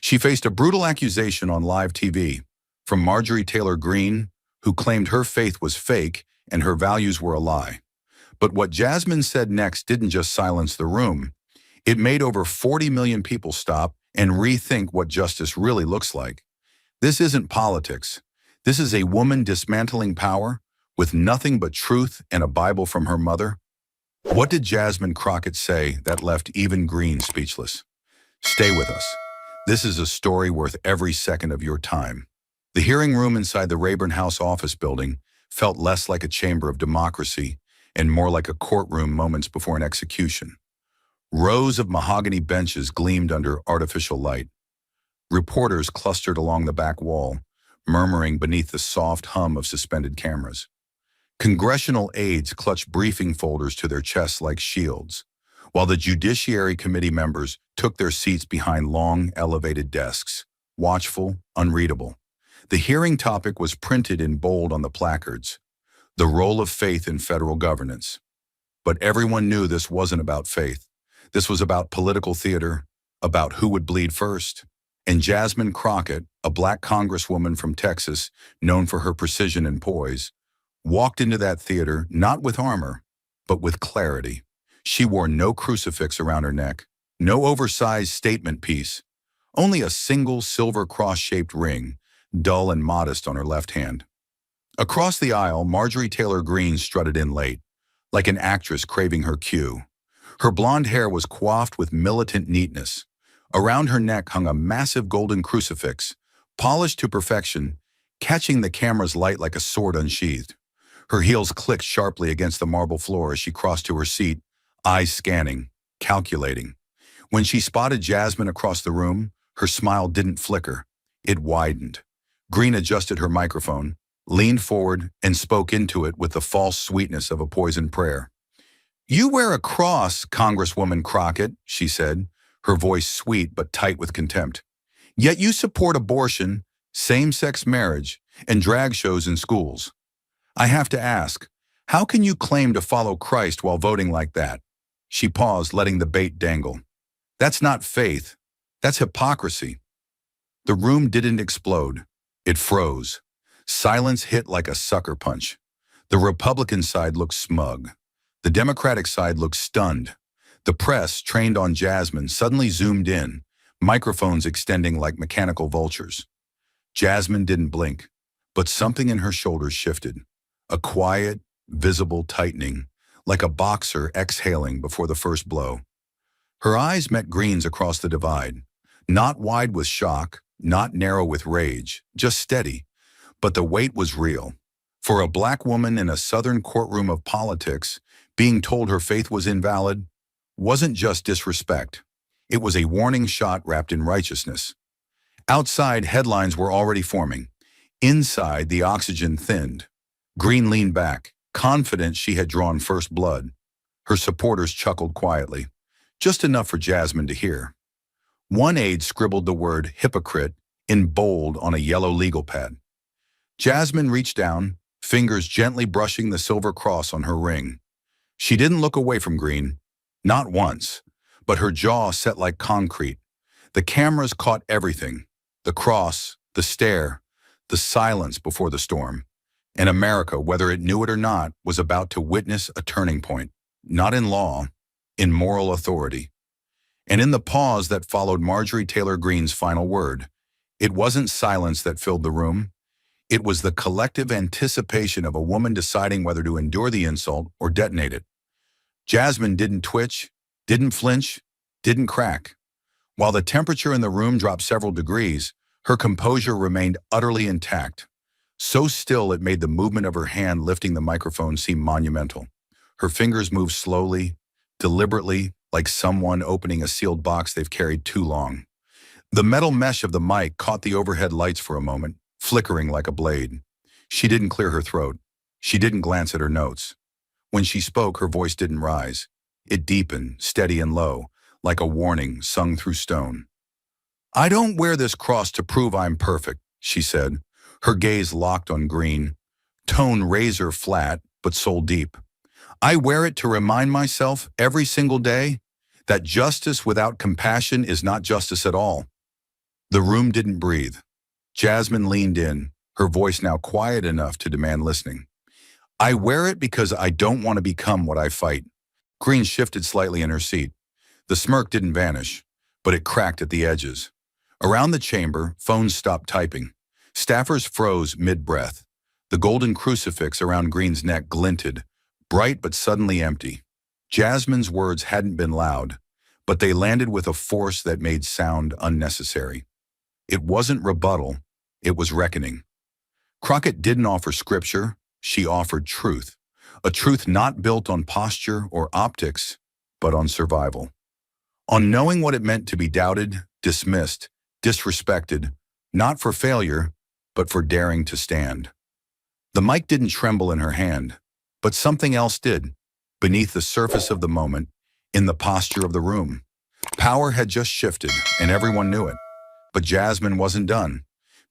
She faced a brutal accusation on live TV from Marjorie Taylor Greene, who claimed her faith was fake and her values were a lie. But what Jasmine said next didn't just silence the room. It made over 40 million people stop and rethink what justice really looks like. This isn't politics. This is a woman dismantling power with nothing but truth and a Bible from her mother. What did Jasmine Crockett say that left even Greene speechless? Stay with us. This is a story worth every second of your time. The hearing room inside the Rayburn House office building felt less like a chamber of democracy and more like a courtroom moments before an execution. Rows of mahogany benches gleamed under artificial light. Reporters clustered along the back wall, murmuring beneath the soft hum of suspended cameras. Congressional aides clutched briefing folders to their chests like shields, while the Judiciary Committee members took their seats behind long, elevated desks, watchful, unreadable. The hearing topic was printed in bold on the placards: the role of faith in federal governance. But everyone knew this wasn't about faith. This was about political theater, about who would bleed first. And Jasmine Crockett, a black congresswoman from Texas, known for her precision and poise, walked into that theater not with armor, but with clarity. She wore no crucifix around her neck, no oversized statement piece, only a single silver cross-shaped ring, dull and modest on her left hand. Across the aisle, Marjorie Taylor Greene strutted in late, like an actress craving her cue. Her blonde hair was coiffed with militant neatness. Around her neck hung a massive golden crucifix, polished to perfection, catching the camera's light like a sword unsheathed. Her heels clicked sharply against the marble floor as she crossed to her seat, eyes scanning, calculating. When she spotted Jasmine across the room, her smile didn't flicker. It widened. Greene adjusted her microphone, leaned forward, and spoke into it with the false sweetness of a poisoned prayer. "You wear a cross, Congresswoman Crockett," she said, her voice sweet but tight with contempt. "Yet you support abortion, same-sex marriage, and drag shows in schools. I have to ask, how can you claim to follow Christ while voting like that?" She paused, letting the bait dangle. "That's not faith. That's hypocrisy." The room didn't explode. It froze. Silence hit like a sucker punch. The Republican side looked smug. The Democratic side looked stunned. The press, trained on Jasmine, suddenly zoomed in, microphones extending like mechanical vultures. Jasmine didn't blink, but something in her shoulders shifted. A quiet, visible tightening, like a boxer exhaling before the first blow. Her eyes met Greene's across the divide, not wide with shock, not narrow with rage, just steady. But the weight was real. For a black woman in a Southern courtroom of politics, being told her faith was invalid wasn't just disrespect. It was a warning shot wrapped in righteousness. Outside, headlines were already forming. Inside, the oxygen thinned. Greene leaned back, confident she had drawn first blood. Her supporters chuckled quietly, just enough for Jasmine to hear. One aide scribbled the word hypocrite in bold on a yellow legal pad. Jasmine reached down, fingers gently brushing the silver cross on her ring. She didn't look away from Greene, not once, but her jaw set like concrete. The cameras caught everything: the cross, the stare, the silence before the storm. And America, whether it knew it or not, was about to witness a turning point, not in law, in moral authority. And in the pause that followed Marjorie Taylor Greene's final word, it wasn't silence that filled the room. It was the collective anticipation of a woman deciding whether to endure the insult or detonate it. Jasmine didn't twitch, didn't flinch, didn't crack. While the temperature in the room dropped several degrees, her composure remained utterly intact. So still it made the movement of her hand lifting the microphone seem monumental. Her fingers moved slowly, deliberately, like someone opening a sealed box they've carried too long. The metal mesh of the mic caught the overhead lights for a moment, flickering like a blade. She didn't clear her throat. She didn't glance at her notes. When she spoke, her voice didn't rise. It deepened, steady and low, like a warning sung through stone. "I don't wear this cross to prove I'm perfect," she said, her gaze locked on Greene, tone razor flat but soul deep. "I wear it to remind myself every single day that justice without compassion is not justice at all." The room didn't breathe. Jasmine leaned in, her voice now quiet enough to demand listening. I wear it because I don't want to become what I fight. Greene shifted slightly in her seat. The smirk didn't vanish, but it cracked at the edges. Around the chamber, phones stopped typing. Staffers froze mid-breath. The golden crucifix around Greene's neck glinted, bright but suddenly empty. Jasmine's words hadn't been loud, but they landed with a force that made sound unnecessary. It wasn't rebuttal, it was reckoning. Crockett didn't offer scripture, she offered truth. A truth not built on posture or optics, but on survival. On knowing what it meant to be doubted, dismissed, disrespected, not for failure, but for daring to stand. The mic didn't tremble in her hand, but something else did, beneath the surface of the moment, in the posture of the room. Power had just shifted, and everyone knew it. But Jasmine wasn't done,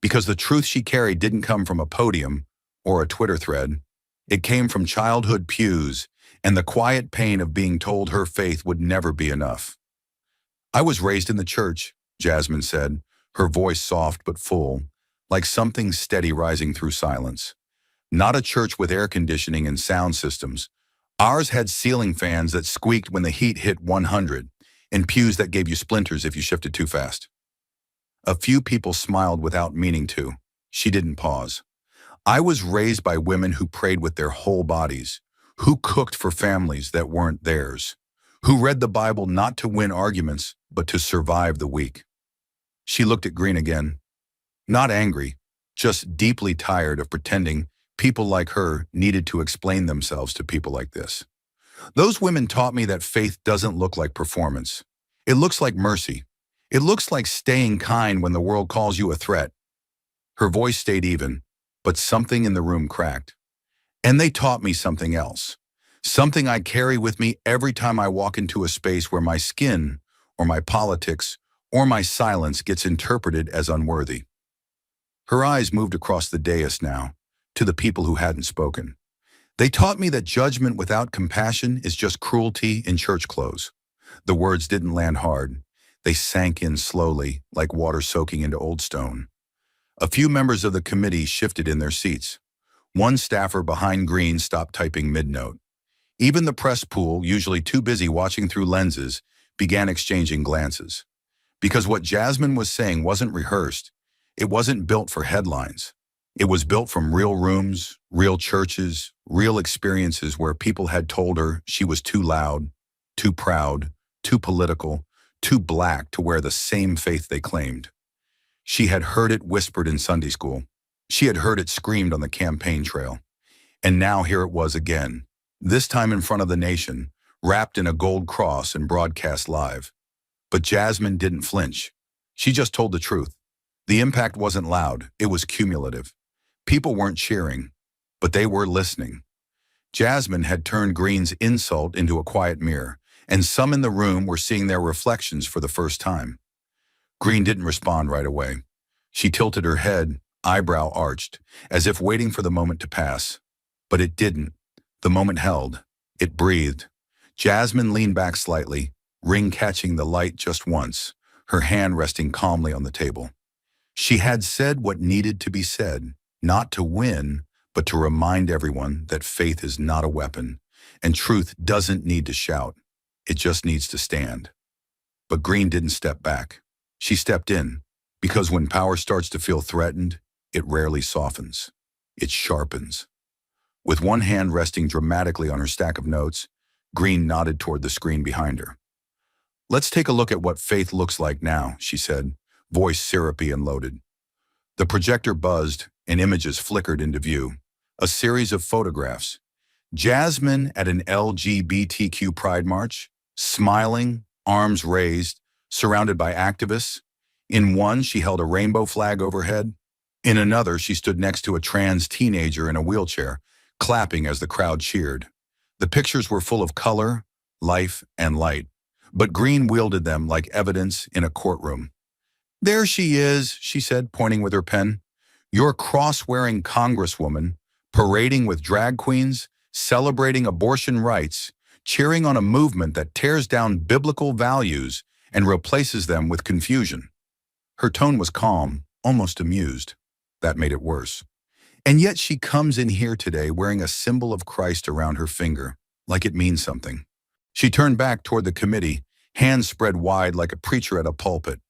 because the truth she carried didn't come from a podium or a Twitter thread. It came from childhood pews and the quiet pain of being told her faith would never be enough. I was raised in the church, Jasmine said, her voice soft but full, like something steady rising through silence. Not a church with air conditioning and sound systems. Ours had ceiling fans that squeaked when the heat hit 100, and pews that gave you splinters if you shifted too fast. A few people smiled without meaning to. She didn't pause. I was raised by women who prayed with their whole bodies, who cooked for families that weren't theirs, who read the Bible not to win arguments, but to survive the week. She looked at Greene again. Not angry, just deeply tired of pretending people like her needed to explain themselves to people like this. Those women taught me that faith doesn't look like performance. It looks like mercy. It looks like staying kind when the world calls you a threat. Her voice stayed even, but something in the room cracked. And they taught me something else. Something I carry with me every time I walk into a space where my skin, or my politics, or my silence gets interpreted as unworthy. Her eyes moved across the dais now, to the people who hadn't spoken. They taught me that judgment without compassion is just cruelty in church clothes. The words didn't land hard. They sank in slowly, like water soaking into old stone. A few members of the committee shifted in their seats. One staffer behind Greene stopped typing mid-note. Even the press pool, usually too busy watching through lenses, began exchanging glances. Because what Jasmine was saying wasn't rehearsed. It wasn't built for headlines. It was built from real rooms, real churches, real experiences where people had told her she was too loud, too proud, too political, too black to wear the same faith they claimed. She had heard it whispered in Sunday school. She had heard it screamed on the campaign trail. And now here it was again, this time in front of the nation, wrapped in a gold cross and broadcast live. But Jasmine didn't flinch. She just told the truth. The impact wasn't loud, it was cumulative. People weren't cheering, but they were listening. Jasmine had turned Greene's insult into a quiet mirror, and some in the room were seeing their reflections for the first time. Greene didn't respond right away. She tilted her head, eyebrow arched, as if waiting for the moment to pass. But it didn't. The moment held. It breathed. Jasmine leaned back slightly, ring catching the light just once, her hand resting calmly on the table. She had said what needed to be said, not to win, but to remind everyone that faith is not a weapon, and truth doesn't need to shout. It just needs to stand. But Greene didn't step back. She stepped in, because when power starts to feel threatened, it rarely softens. It sharpens. With one hand resting dramatically on her stack of notes, Greene nodded toward the screen behind her. Let's take a look at what faith looks like now, she said, voice syrupy and loaded. The projector buzzed, and images flickered into view. A series of photographs. Jasmine at an LGBTQ pride march, smiling, arms raised, surrounded by activists. In one, she held a rainbow flag overhead. In another, she stood next to a trans teenager in a wheelchair, clapping as the crowd cheered. The pictures were full of color, life, and light, but Greene wielded them like evidence in a courtroom. There she is, she said, pointing with her pen. Your cross-wearing congresswoman, parading with drag queens, celebrating abortion rights, cheering on a movement that tears down biblical values and replaces them with confusion. Her tone was calm, almost amused. That made it worse. And yet she comes in here today wearing a symbol of Christ around her finger, like it means something. She turned back toward the committee, hands spread wide like a preacher at a pulpit.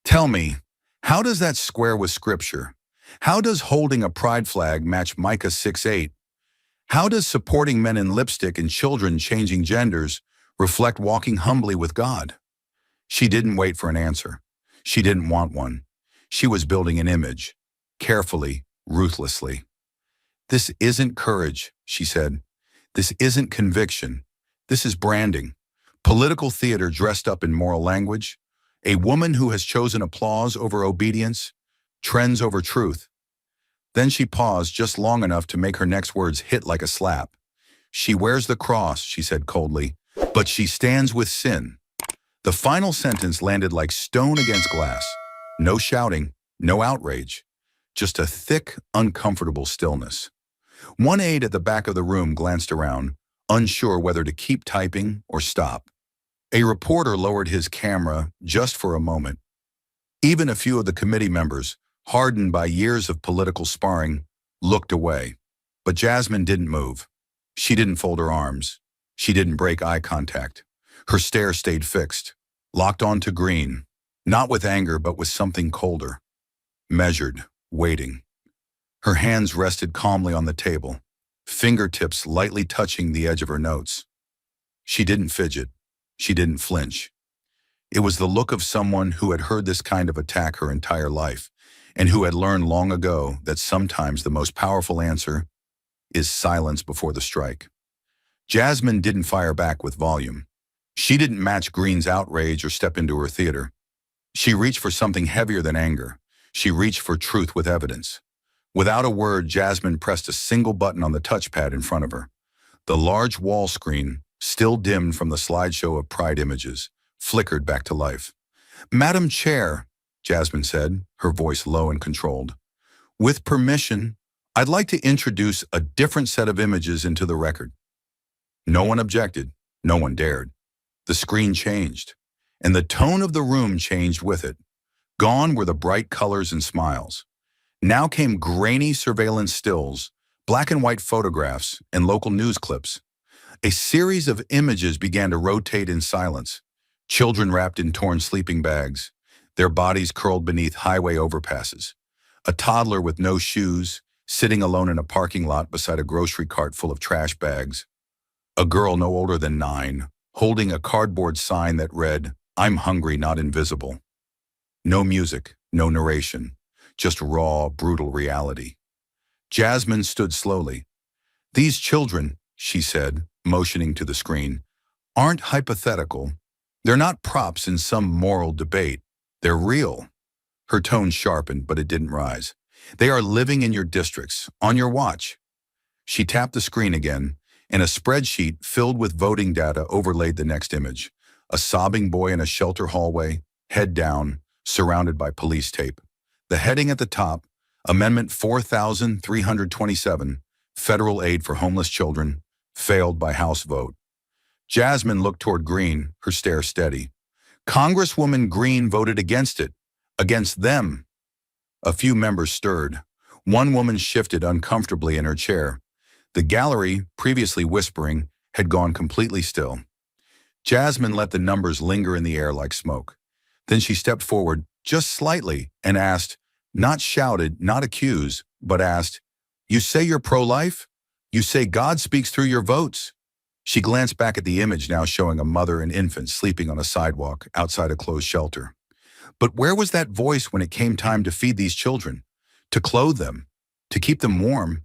Tell me, how does that square with Scripture? How does holding a pride flag match Micah 6:8? How does supporting men in lipstick and children changing genders reflect walking humbly with God? She didn't wait for an answer. She didn't want one. She was building an image, carefully, ruthlessly. This isn't courage, she said. This isn't conviction. This is branding. Political theater dressed up in moral language. A woman who has chosen applause over obedience, trends over truth. Then she paused just long enough to make her next words hit like a slap. She wears the cross, she said coldly, but she stands with sin. The final sentence landed like stone against glass. No shouting, no outrage, just a thick, uncomfortable stillness. One aide at the back of the room glanced around, unsure whether to keep typing or stop. A reporter lowered his camera just for a moment. Even a few of the committee members, hardened by years of political sparring, looked away. But Jasmine didn't move. She didn't fold her arms. She didn't break eye contact. Her stare stayed fixed, locked onto Greene, not with anger but with something colder. Measured, waiting. Her hands rested calmly on the table, fingertips lightly touching the edge of her notes. She didn't fidget. She didn't flinch. It was the look of someone who had heard this kind of attack her entire life, and who had learned long ago that sometimes the most powerful answer is silence before the strike. Jasmine didn't fire back with volume. She didn't match Greene's outrage or step into her theater. She reached for something heavier than anger. She reached for truth with evidence. Without a word, Jasmine pressed a single button on the touchpad in front of her. The large wall screen, still dimmed from the slideshow of pride images, flickered back to life. "Madam Chair," Jasmine said, her voice low and controlled, "with permission, I'd like to introduce a different set of images into the record." No one objected. No one dared. The screen changed, and the tone of the room changed with it. Gone were the bright colors and smiles. Now came grainy surveillance stills, black and white photographs, and local news clips. A series of images began to rotate in silence. Children wrapped in torn sleeping bags, their bodies curled beneath highway overpasses. A toddler with no shoes, sitting alone in a parking lot beside a grocery cart full of trash bags. A girl no older than 9, holding a cardboard sign that read, "I'm hungry, not invisible." No music, no narration, just raw, brutal reality. Jasmine stood slowly. "These children," she said, motioning to the screen, "aren't hypothetical. They're not props in some moral debate. They're real." Her tone sharpened, but it didn't rise. "They are living in your districts, on your watch." She tapped the screen again, and a spreadsheet filled with voting data overlaid the next image. A sobbing boy in a shelter hallway, head down, surrounded by police tape. The heading at the top, Amendment 4327, Federal Aid for Homeless Children, failed by House vote. Jasmine looked toward Greene, her stare steady. Congresswoman Greene voted against it. Against them. A few members stirred. One woman shifted uncomfortably in her chair. The gallery, previously whispering, had gone completely still. Jasmine let the numbers linger in the air like smoke. Then she stepped forward, just slightly, and asked, not shouted, not accused, but asked, "You say you're pro-life? You say God speaks through your votes?" She glanced back at the image now showing a mother and infant sleeping on a sidewalk outside a closed shelter. But where was that voice when it came time to feed these children, to clothe them, to keep them warm?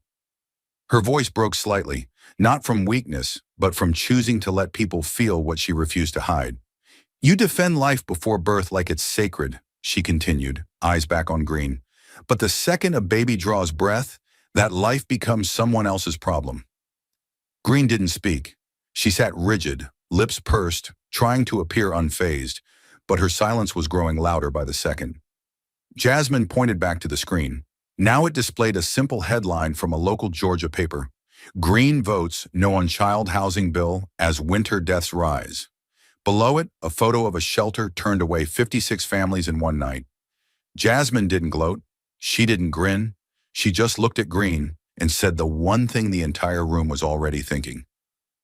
Her voice broke slightly, not from weakness, but from choosing to let people feel what she refused to hide. "You defend life before birth like it's sacred," she continued, eyes back on Greene. "But the second a baby draws breath, that life becomes someone else's problem." Greene didn't speak. She sat rigid, lips pursed, trying to appear unfazed, but her silence was growing louder by the second. Jasmine pointed back to the screen. Now it displayed a simple headline from a local Georgia paper. "Greene votes no on child housing bill as winter deaths rise." Below it, a photo of a shelter turned away 56 families in one night. Jasmine didn't gloat. She didn't grin. She just looked at Greene and said the one thing the entire room was already thinking.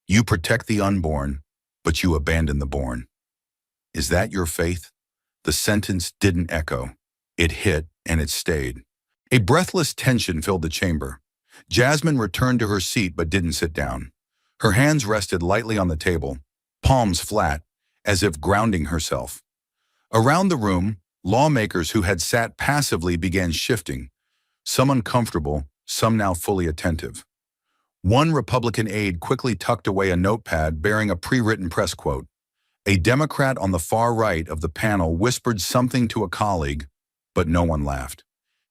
You protect the unborn, but you abandon the born. Is that your faith? The sentence didn't echo. It hit, and it stayed. A breathless tension filled the chamber. Jasmine returned to her seat but didn't sit down. Her hands rested lightly on the table, palms flat, as if grounding herself. Around the room, lawmakers who had sat passively began shifting, some uncomfortable, some now fully attentive. One Republican aide quickly tucked away a notepad bearing a pre-written press quote. A Democrat on the far right of the panel whispered something to a colleague, but no one laughed.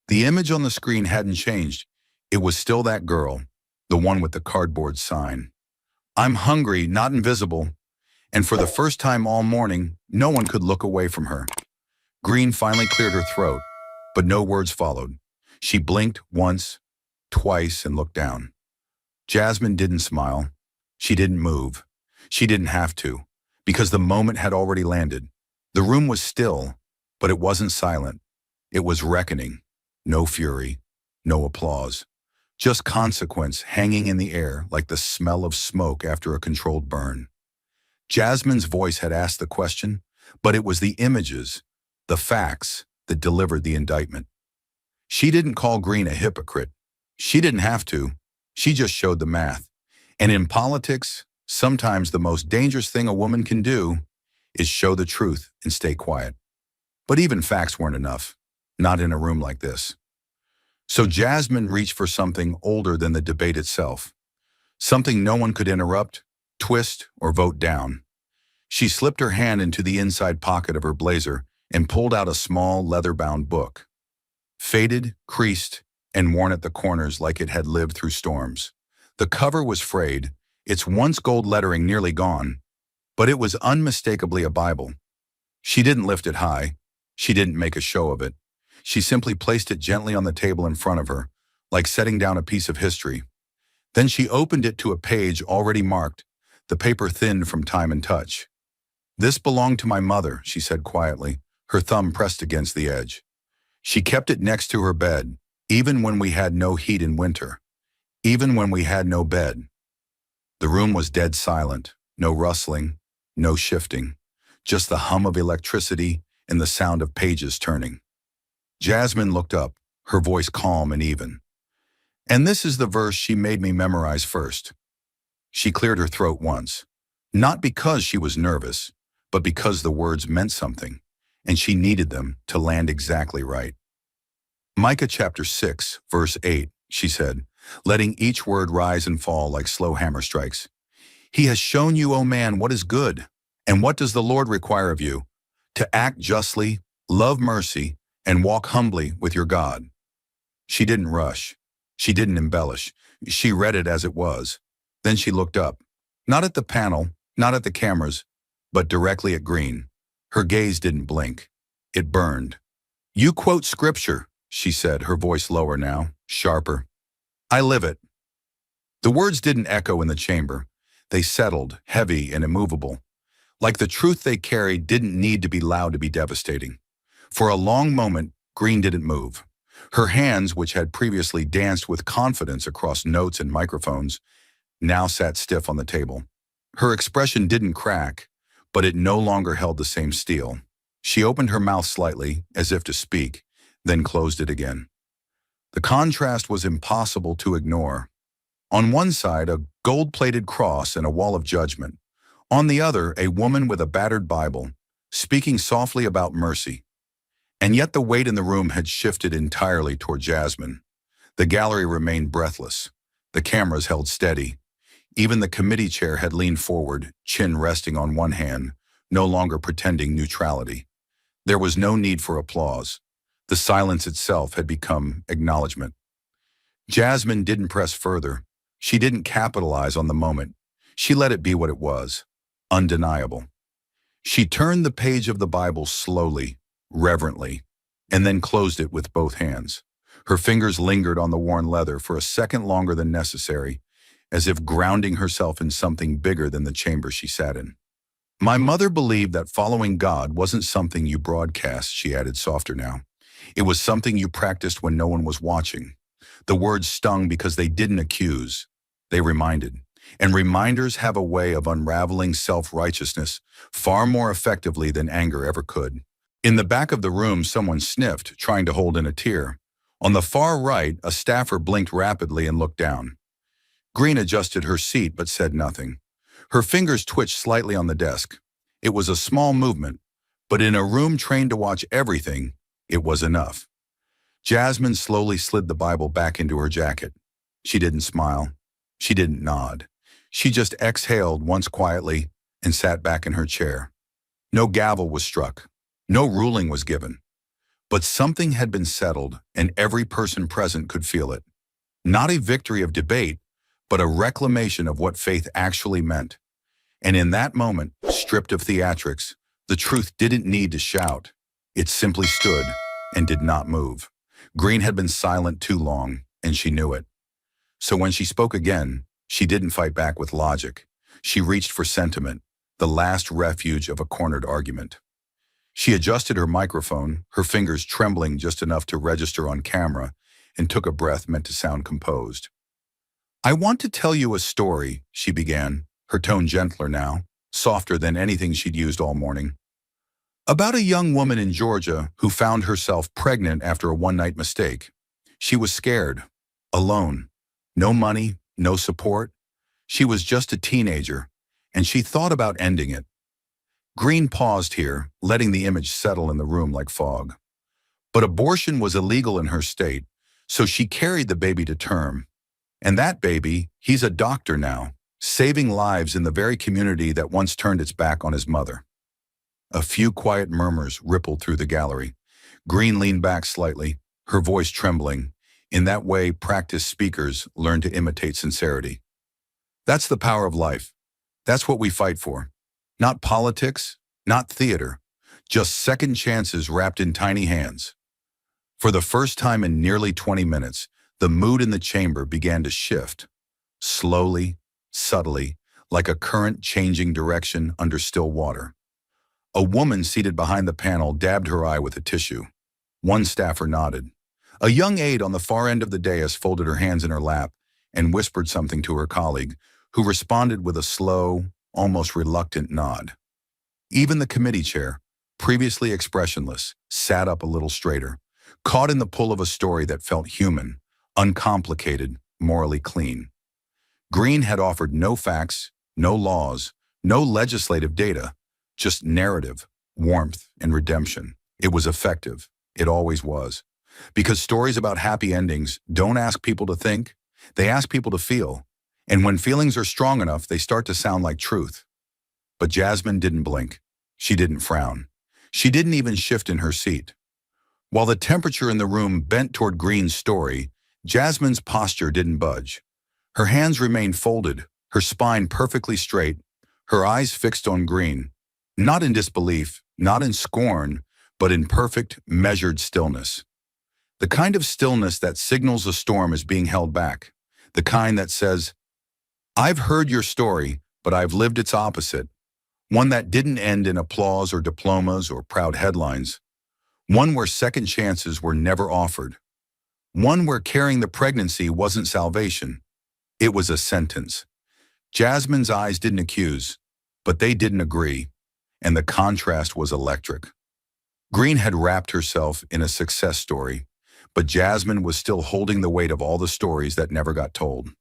The image on the screen hadn't changed. It was still that girl, the one with the cardboard sign. I'm hungry, not invisible. And for the first time all morning, no one could look away from her. Greene finally cleared her throat, but no words followed. She blinked once, twice, and looked down. Jasmine didn't smile. She didn't move. She didn't have to, because the moment had already landed. The room was still, but it wasn't silent. It was reckoning. No fury, no applause. Just consequence hanging in the air like the smell of smoke after a controlled burn. Jasmine's voice had asked the question, but it was the images, the facts, that delivered the indictment. She didn't call Greene a hypocrite. She didn't have to. She just showed the math. And in politics, sometimes the most dangerous thing a woman can do is show the truth and stay quiet. But even facts weren't enough, not in a room like this. So Jasmine reached for something older than the debate itself, something no one could interrupt, twist, or vote down. She slipped her hand into the inside pocket of her blazer and pulled out a small leather-bound book. Faded, creased, and worn at the corners like it had lived through storms. The cover was frayed, its once gold lettering nearly gone, but it was unmistakably a Bible. She didn't lift it high. She didn't make a show of it. She simply placed it gently on the table in front of her, like setting down a piece of history. Then she opened it to a page already marked, the paper thinned from time and touch. This belonged to my mother, she said quietly, her thumb pressed against the edge. She kept it next to her bed, even when we had no heat in winter, even when we had no bed. The room was dead silent, no rustling, no shifting, just the hum of electricity and the sound of pages turning. Jasmine looked up, her voice calm and even. And this is the verse she made me memorize first. She cleared her throat once, not because she was nervous, but because the words meant something, and she needed them to land exactly right. Micah chapter 6, verse 8, she said, letting each word rise and fall like slow hammer strikes. He has shown you, O man, what is good. And what does the Lord require of you? To act justly, love mercy, and walk humbly with your God. She didn't rush. She didn't embellish. She read it as it was. Then she looked up, not at the panel, not at the cameras, but directly at Greene. Her gaze didn't blink. It burned. You quote scripture, she said, her voice lower now, sharper. I live it. The words didn't echo in the chamber. They settled, heavy and immovable. Like the truth they carried didn't need to be loud to be devastating. For a long moment, Greene didn't move. Her hands, which had previously danced with confidence across notes and microphones, now sat stiff on the table. Her expression didn't crack, but it no longer held the same steel. She opened her mouth slightly, as if to speak, then closed it again. The contrast was impossible to ignore. On one side, a gold-plated cross and a wall of judgment. On the other, a woman with a battered Bible, speaking softly about mercy. And yet the weight in the room had shifted entirely toward Jasmine. The gallery remained breathless. The cameras held steady. Even the committee chair had leaned forward, chin resting on one hand, no longer pretending neutrality. There was no need for applause. The silence itself had become acknowledgement. Jasmine didn't press further. She didn't capitalize on the moment. She let it be what it was, undeniable. She turned the page of the Bible slowly, reverently, and then closed it with both hands. Her fingers lingered on the worn leather for a second longer than necessary, as if grounding herself in something bigger than the chamber she sat in. My mother believed that following God wasn't something you broadcast, she added softer now. It was something you practiced when no one was watching. The words stung because they didn't accuse. They reminded. And reminders have a way of unraveling self-righteousness far more effectively than anger ever could. In the back of the room, someone sniffed, trying to hold in a tear. On the far right, a staffer blinked rapidly and looked down. Greene adjusted her seat but said nothing. Her fingers twitched slightly on the desk. It was a small movement, but in a room trained to watch everything, it was enough. Jasmine slowly slid the Bible back into her jacket. She didn't smile. She didn't nod. She just exhaled once quietly and sat back in her chair. No gavel was struck. No ruling was given. But something had been settled, and every person present could feel it. Not a victory of debate, but a reclamation of what faith actually meant. And in that moment, stripped of theatrics, the truth didn't need to shout. It simply stood and did not move. Greene had been silent too long, and she knew it. So when she spoke again, she didn't fight back with logic. She reached for sentiment, the last refuge of a cornered argument. She adjusted her microphone, her fingers trembling just enough to register on camera, and took a breath meant to sound composed. "I want to tell you a story," she began, her tone gentler now, softer than anything she'd used all morning. "About a young woman in Georgia who found herself pregnant after a one-night mistake. She was scared, alone, no money, no support. She was just a teenager, and she thought about ending it." Greene paused here, letting the image settle in the room like fog. But abortion was illegal in her state, so she carried the baby to term. And that baby, he's a doctor now, saving lives in the very community that once turned its back on his mother. A few quiet murmurs rippled through the gallery. Greene leaned back slightly, her voice trembling. In that way, practiced speakers learn to imitate sincerity. "That's the power of life. That's what we fight for. Not politics, not theater, just second chances wrapped in tiny hands." For the first time in nearly 20 minutes, the mood in the chamber began to shift. Slowly, subtly, like a current changing direction under still water. A woman seated behind the panel dabbed her eye with a tissue. One staffer nodded. A young aide on the far end of the dais folded her hands in her lap and whispered something to her colleague, who responded with a slow, almost reluctant nod. Even the committee chair, previously expressionless, sat up a little straighter, caught in the pull of a story that felt human, uncomplicated, morally clean. Greene had offered no facts, no laws, no legislative data, just narrative, warmth, and redemption. It was effective. It always was. Because stories about happy endings don't ask people to think, they ask people to feel. And when feelings are strong enough, they start to sound like truth. But Jasmine didn't blink. She didn't frown. She didn't even shift in her seat. While the temperature in the room bent toward Greene's story, Jasmine's posture didn't budge. Her hands remained folded, her spine perfectly straight, her eyes fixed on Greene. Not in disbelief, not in scorn, but in perfect, measured stillness. The kind of stillness that signals a storm is being held back. The kind that says, "I've heard your story, but I've lived its opposite." One that didn't end in applause or diplomas or proud headlines. One where second chances were never offered. One where carrying the pregnancy wasn't salvation. It was a sentence. Jasmine's eyes didn't accuse, but they didn't agree, and the contrast was electric. Greene had wrapped herself in a success story, but Jasmine was still holding the weight of all the stories that never got told.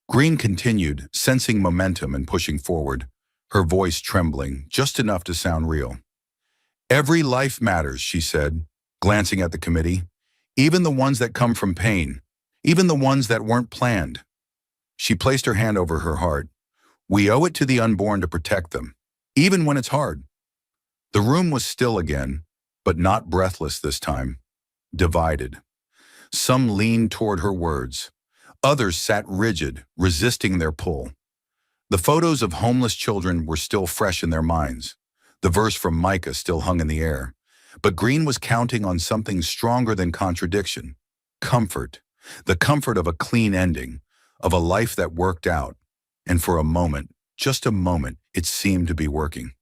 Greene continued, sensing momentum and pushing forward, her voice trembling, just enough to sound real. "Every life matters," she said, glancing at the committee, "even the ones that come from pain, even the ones that weren't planned." She placed her hand over her heart. "We owe it to the unborn to protect them, even when it's hard." The room was still again, but not breathless this time. Divided. Some leaned toward her words. Others sat rigid, resisting their pull. The photos of homeless children were still fresh in their minds. The verse from Micah still hung in the air. But Greene was counting on something stronger than contradiction. Comfort. The comfort of a clean ending, of a life that worked out. And for a moment, just a moment, it seemed to be working.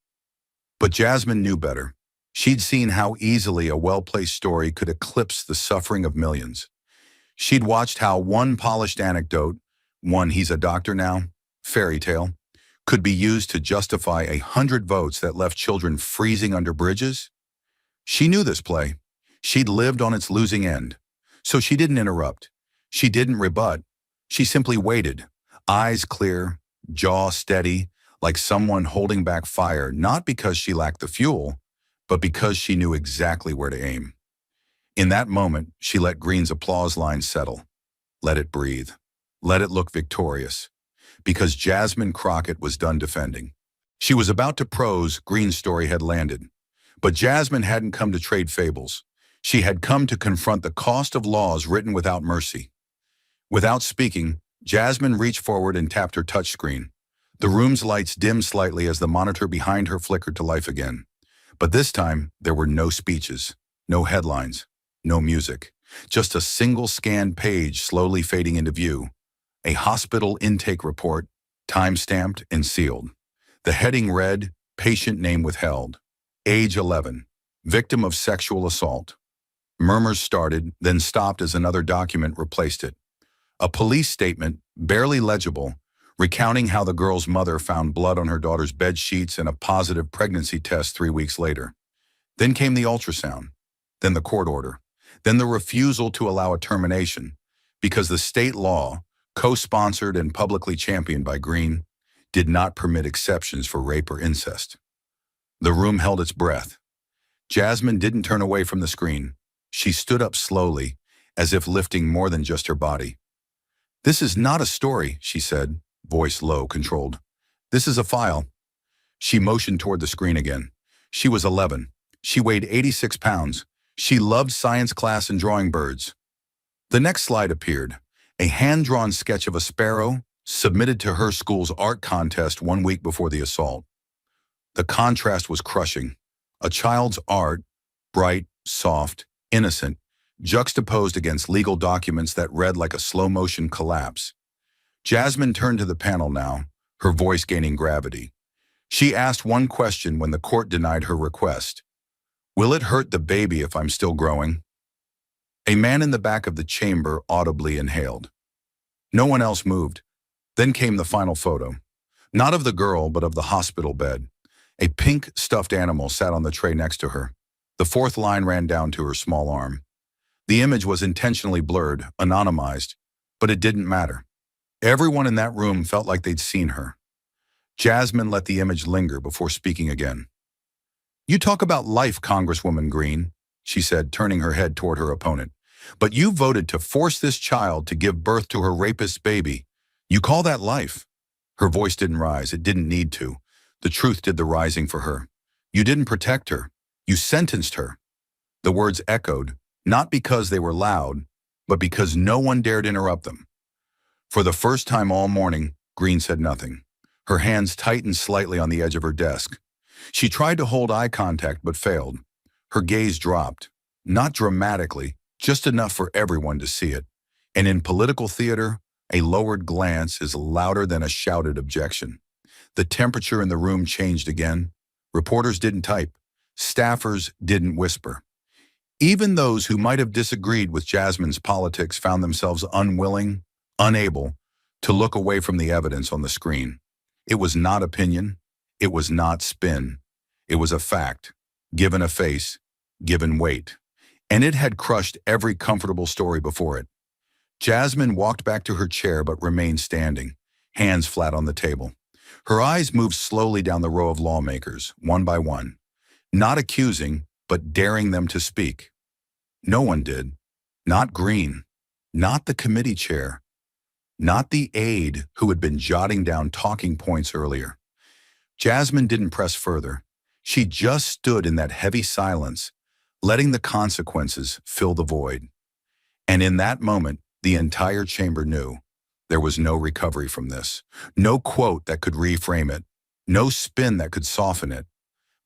But Jasmine knew better. She'd seen how easily a well-placed story could eclipse the suffering of millions. She'd watched how one polished anecdote, one "he's a doctor now" fairy tale, could be used to justify 100 votes that left children freezing under bridges. She knew this play. She'd lived on its losing end. So she didn't interrupt. She didn't rebut. She simply waited, eyes clear, jaw steady, like someone holding back fire, not because she lacked the fuel, but because she knew exactly where to aim. In that moment, she let Greene's applause line settle. Let it breathe. Let it look victorious. Because Jasmine Crockett was done defending. She was about to prose Greene's story had landed. But Jasmine hadn't come to trade fables. She had come to confront the cost of laws written without mercy. Without speaking, Jasmine reached forward and tapped her touchscreen. The room's lights dimmed slightly as the monitor behind her flickered to life again. But this time, there were no speeches, no headlines, no music. Just a single scanned page slowly fading into view. A hospital intake report, time-stamped and sealed. The heading read, "Patient name withheld. Age 11. Victim of sexual assault." Murmurs started, then stopped as another document replaced it. A police statement, barely legible, recounting how the girl's mother found blood on her daughter's bed sheets and a positive pregnancy test 3 weeks later. Then came the ultrasound, then the court order, then the refusal to allow a termination, because the state law, co-sponsored and publicly championed by Greene, did not permit exceptions for rape or incest. The room held its breath. Jasmine didn't turn away from the screen. She stood up slowly, as if lifting more than just her body. "This is not a story," she said, voice low, controlled. "This is a file." She motioned toward the screen again. She was 11. She weighed 86 pounds. She loved science class and drawing birds. The next slide appeared, a hand-drawn sketch of a sparrow submitted to her school's art contest 1 week before the assault. The contrast was crushing. A child's art, bright, soft, innocent, juxtaposed against legal documents that read like a slow-motion collapse. Jasmine turned to the panel now, her voice gaining gravity. She asked one question when the court denied her request. "Will it hurt the baby if I'm still growing?" A man in the back of the chamber audibly inhaled. No one else moved. Then came the final photo. Not of the girl, but of the hospital bed. A pink stuffed animal sat on the tray next to her. The fourth line ran down to her small arm. The image was intentionally blurred, anonymized, but it didn't matter. Everyone in that room felt like they'd seen her. Jasmine let the image linger before speaking again. "You talk about life, Congresswoman Greene," she said, turning her head toward her opponent. "But you voted to force this child to give birth to her rapist's baby. You call that life?" Her voice didn't rise. It didn't need to. The truth did the rising for her. "You didn't protect her. You sentenced her." The words echoed, not because they were loud, but because no one dared interrupt them. For the first time all morning, Greene said nothing. Her hands tightened slightly on the edge of her desk. She tried to hold eye contact but failed. Her gaze dropped, not dramatically, just enough for everyone to see it. And in political theater, a lowered glance is louder than a shouted objection. The temperature in the room changed again. Reporters didn't type. Staffers didn't whisper. Even those who might have disagreed with Jasmine's politics found themselves unwilling, unable, to look away from the evidence on the screen. It was not opinion. It was not spin. It was a fact, given a face, given weight. And it had crushed every comfortable story before it. Jasmine walked back to her chair but remained standing, hands flat on the table. Her eyes moved slowly down the row of lawmakers, one by one, not accusing, but daring them to speak. No one did. Not Greene. Not the committee chair. Not the aide who had been jotting down talking points earlier. Jasmine didn't press further. She just stood in that heavy silence, letting the consequences fill the void. And in that moment, the entire chamber knew there was no recovery from this. No quote that could reframe it. No spin that could soften it.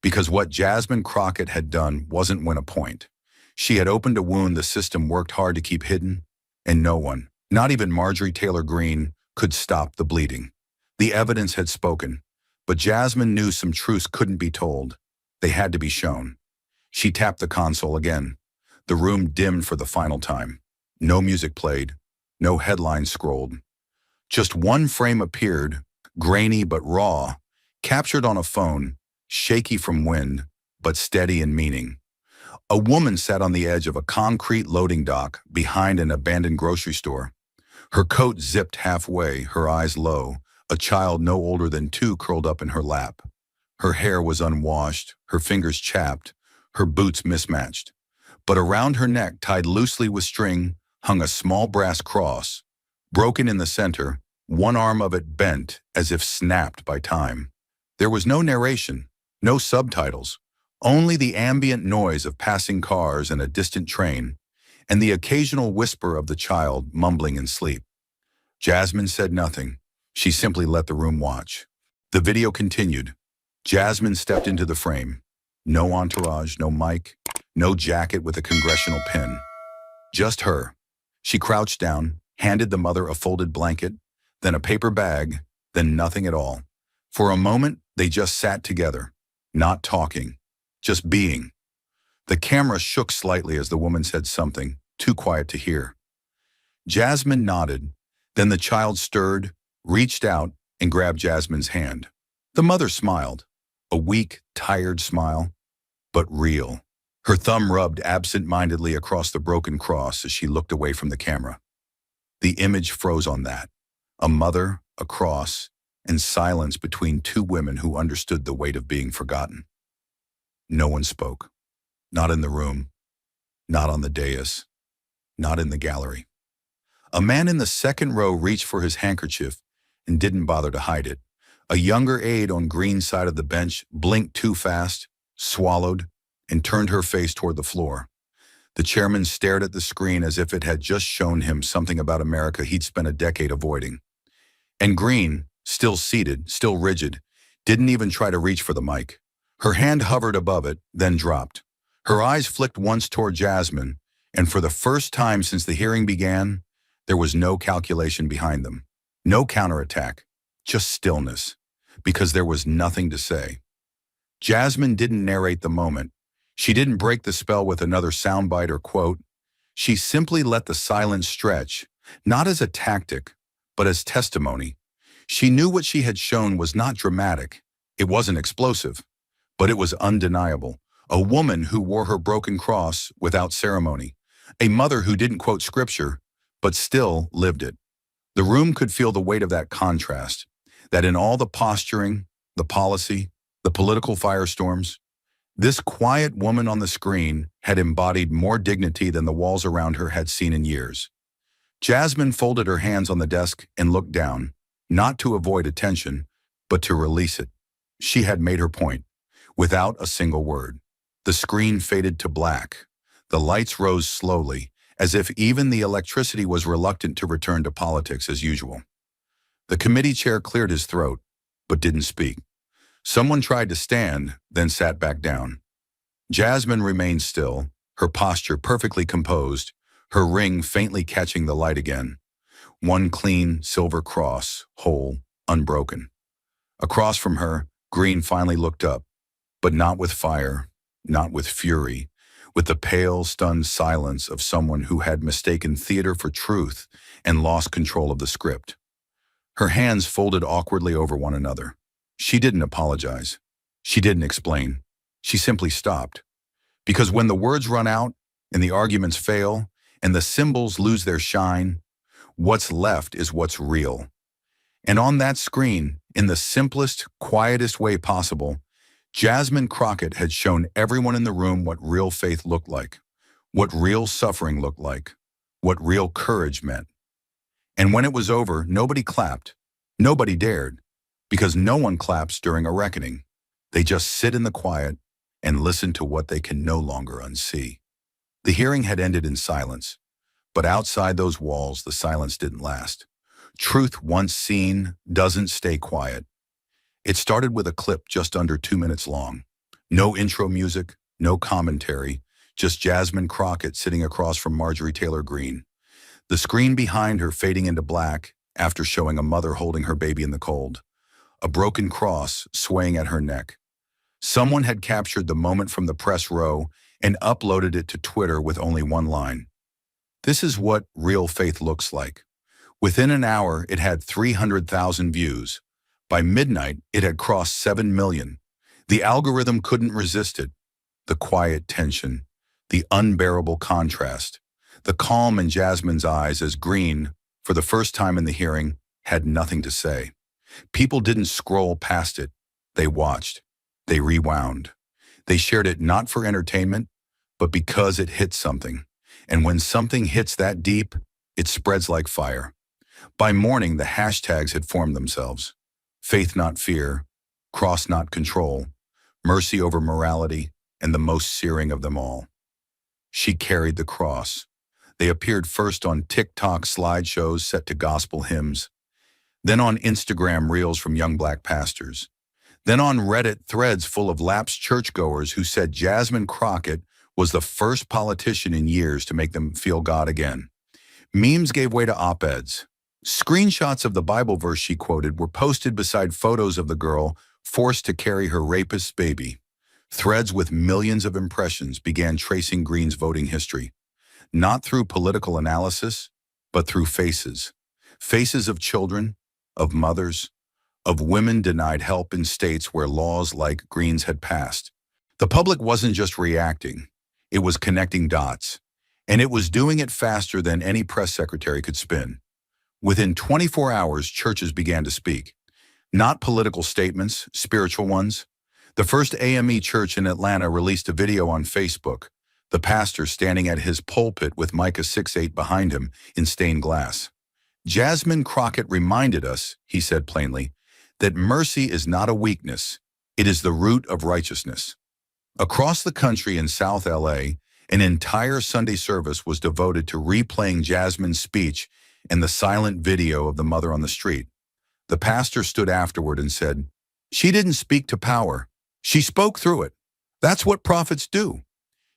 Because what Jasmine Crockett had done wasn't win a point. She had opened a wound the system worked hard to keep hidden, and no one, not even Marjorie Taylor Greene, could stop the bleeding. The evidence had spoken, but Jasmine knew some truths couldn't be told. They had to be shown. She tapped the console again. The room dimmed for the final time. No music played. No headlines scrolled. Just one frame appeared, grainy but raw, captured on a phone, shaky from wind, but steady in meaning. A woman sat on the edge of a concrete loading dock behind an abandoned grocery store. Her coat zipped halfway, her eyes low, a child no older than 2 curled up in her lap. Her hair was unwashed, her fingers chapped, her boots mismatched. But around her neck, tied loosely with string, hung a small brass cross. Broken in the center, one arm of it bent as if snapped by time. There was no narration, no subtitles, only the ambient noise of passing cars and a distant train, and the occasional whisper of the child mumbling in sleep. Jasmine said nothing. She simply let the room watch. The video continued. Jasmine stepped into the frame. No entourage, no mic, no jacket with a congressional pin. Just her. She crouched down, handed the mother a folded blanket, then a paper bag, then nothing at all. For a moment, they just sat together, not talking, just being. The camera shook slightly as the woman said something, too quiet to hear. Jasmine nodded, then the child stirred, reached out, and grabbed Jasmine's hand. The mother smiled, a weak, tired smile, but real. Her thumb rubbed absent-mindedly across the broken cross as she looked away from the camera. The image froze on that. A mother, a cross, and silence between 2 women who understood the weight of being forgotten. No one spoke. Not in the room. Not on the dais. Not in the gallery. A man in the second row reached for his handkerchief and didn't bother to hide it. A younger aide on Greene's side of the bench blinked too fast, swallowed, and turned her face toward the floor. The chairman stared at the screen as if it had just shown him something about America he'd spent a decade avoiding. And Greene, still seated, still rigid, didn't even try to reach for the mic. Her hand hovered above it, then dropped. Her eyes flicked once toward Jasmine, and for the first time since the hearing began, there was no calculation behind them. No counterattack, just stillness, because there was nothing to say. Jasmine didn't narrate the moment. She didn't break the spell with another soundbite or quote. She simply let the silence stretch, not as a tactic, but as testimony. She knew what she had shown was not dramatic. It wasn't explosive, but it was undeniable. A woman who wore her broken cross without ceremony. A mother who didn't quote scripture, but still lived it. The room could feel the weight of that contrast, that in all the posturing, the policy, the political firestorms, this quiet woman on the screen had embodied more dignity than the walls around her had seen in years. Jasmine folded her hands on the desk and looked down, not to avoid attention, but to release it. She had made her point, without a single word. The screen faded to black. The lights rose slowly, as if even the electricity was reluctant to return to politics as usual. The committee chair cleared his throat, but didn't speak. Someone tried to stand, then sat back down. Jasmine remained still, her posture perfectly composed, her ring faintly catching the light again. One clean, silver cross, whole, unbroken. Across from her, Greene finally looked up, but not with fire, not with fury, with the pale, stunned silence of someone who had mistaken theater for truth and lost control of the script. Her hands folded awkwardly over one another. She didn't apologize. She didn't explain. She simply stopped. Because when the words run out, and the arguments fail, and the symbols lose their shine, what's left is what's real. And on that screen, in the simplest, quietest way possible, Jasmine Crockett had shown everyone in the room what real faith looked like, what real suffering looked like, what real courage meant. And when it was over, nobody clapped. Nobody dared. Because no one claps during a reckoning. They just sit in the quiet and listen to what they can no longer unsee. The hearing had ended in silence, but outside those walls, the silence didn't last. Truth once seen doesn't stay quiet. It started with a clip just under 2 minutes long. No intro music, no commentary, just Jasmine Crockett sitting across from Marjorie Taylor Greene. The screen behind her fading into black after showing a mother holding her baby in the cold. A broken cross swaying at her neck. Someone had captured the moment from the press row and uploaded it to Twitter with only one line. "This is what real faith looks like." Within an hour, it had 300,000 views. By midnight, it had crossed 7 million. The algorithm couldn't resist it. The quiet tension, the unbearable contrast, the calm in Jasmine's eyes as Greene, for the first time in the hearing, had nothing to say. People didn't scroll past it. They watched. They rewound. They shared it not for entertainment, but because it hit something. And when something hits that deep, it spreads like fire. By morning, the hashtags had formed themselves. Faith not fear, cross not control, mercy over morality, and the most searing of them all. She carried the cross. They appeared first on TikTok slideshows set to gospel hymns, then on Instagram reels from young black pastors, then on Reddit threads full of lapsed churchgoers who said Jasmine Crockett was the first politician in years to make them feel God again. Memes gave way to op-eds. Screenshots of the Bible verse she quoted were posted beside photos of the girl forced to carry her rapist's baby. Threads with millions of impressions began tracing Greene's voting history, not through political analysis, but through faces. Faces of children, of mothers, of women denied help in states where laws like Greene's had passed. The public wasn't just reacting, it was connecting dots, and it was doing it faster than any press secretary could spin. Within 24 hours, churches began to speak. Not political statements, spiritual ones. The First AME Church in Atlanta released a video on Facebook, the pastor standing at his pulpit with Micah 6:8 behind him in stained glass. Jasmine Crockett reminded us, he said plainly, that mercy is not a weakness, it is the root of righteousness. Across the country in South LA, an entire Sunday service was devoted to replaying Jasmine's speech and the silent video of the mother on the street. The pastor stood afterward and said, "She didn't speak to power. She spoke through it. That's what prophets do."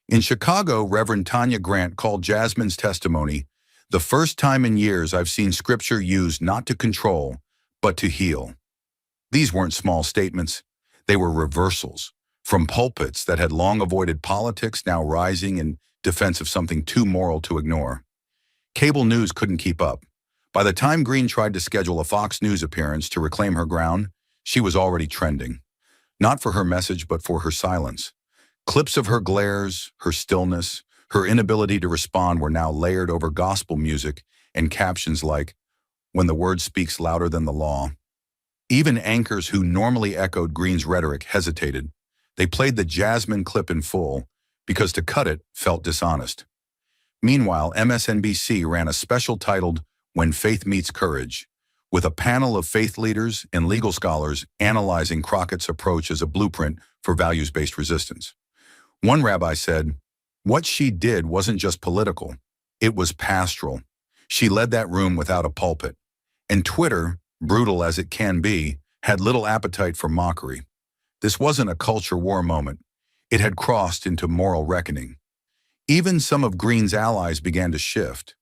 In Chicago, Reverend Tanya Grant called Jasmine's testimony the first time in years I've seen scripture used not to control, but to heal. These weren't small statements. They were reversals from pulpits that had long avoided politics, now rising in defense of something too moral to ignore. Cable news couldn't keep up. By the time Greene tried to schedule a Fox News appearance to reclaim her ground, she was already trending. Not for her message, but for her silence. Clips of her glares, her stillness, her inability to respond were now layered over gospel music and captions like, "When the word speaks louder than the law." Even anchors who normally echoed Greene's rhetoric hesitated. They played the Jasmine clip in full because to cut it felt dishonest. Meanwhile, MSNBC ran a special titled "When Faith Meets Courage," with a panel of faith leaders and legal scholars analyzing Crockett's approach as a blueprint for values-based resistance. One rabbi said, "What she did wasn't just political, it was pastoral. She led that room without a pulpit." And Twitter, brutal as it can be, had little appetite for mockery. This wasn't a culture war moment. It had crossed into moral reckoning. Even some of Greene's allies began to shift.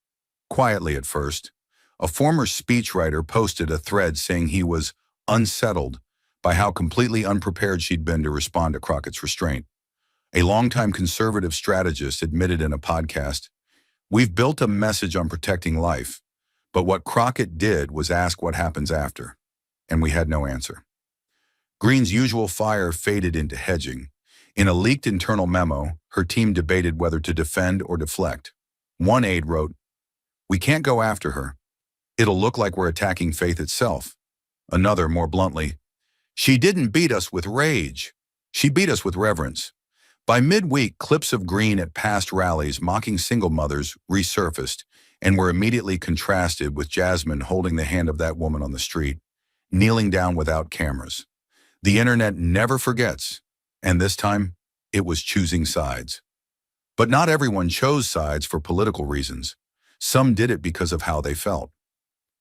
Quietly at first, a former speechwriter posted a thread saying he was unsettled by how completely unprepared she'd been to respond to Crockett's restraint. A longtime conservative strategist admitted in a podcast, "We've built a message on protecting life, but what Crockett did was ask what happens after, and we had no answer." Greene's usual fire faded into hedging. In a leaked internal memo, her team debated whether to defend or deflect. One aide wrote, "We can't go after her. It'll look like we're attacking faith itself." Another, more bluntly, "She didn't beat us with rage. She beat us with reverence." By midweek, clips of Greene at past rallies mocking single mothers resurfaced and were immediately contrasted with Jasmine holding the hand of that woman on the street, kneeling down without cameras. The internet never forgets, and this time, it was choosing sides. But not everyone chose sides for political reasons. Some did it because of how they felt.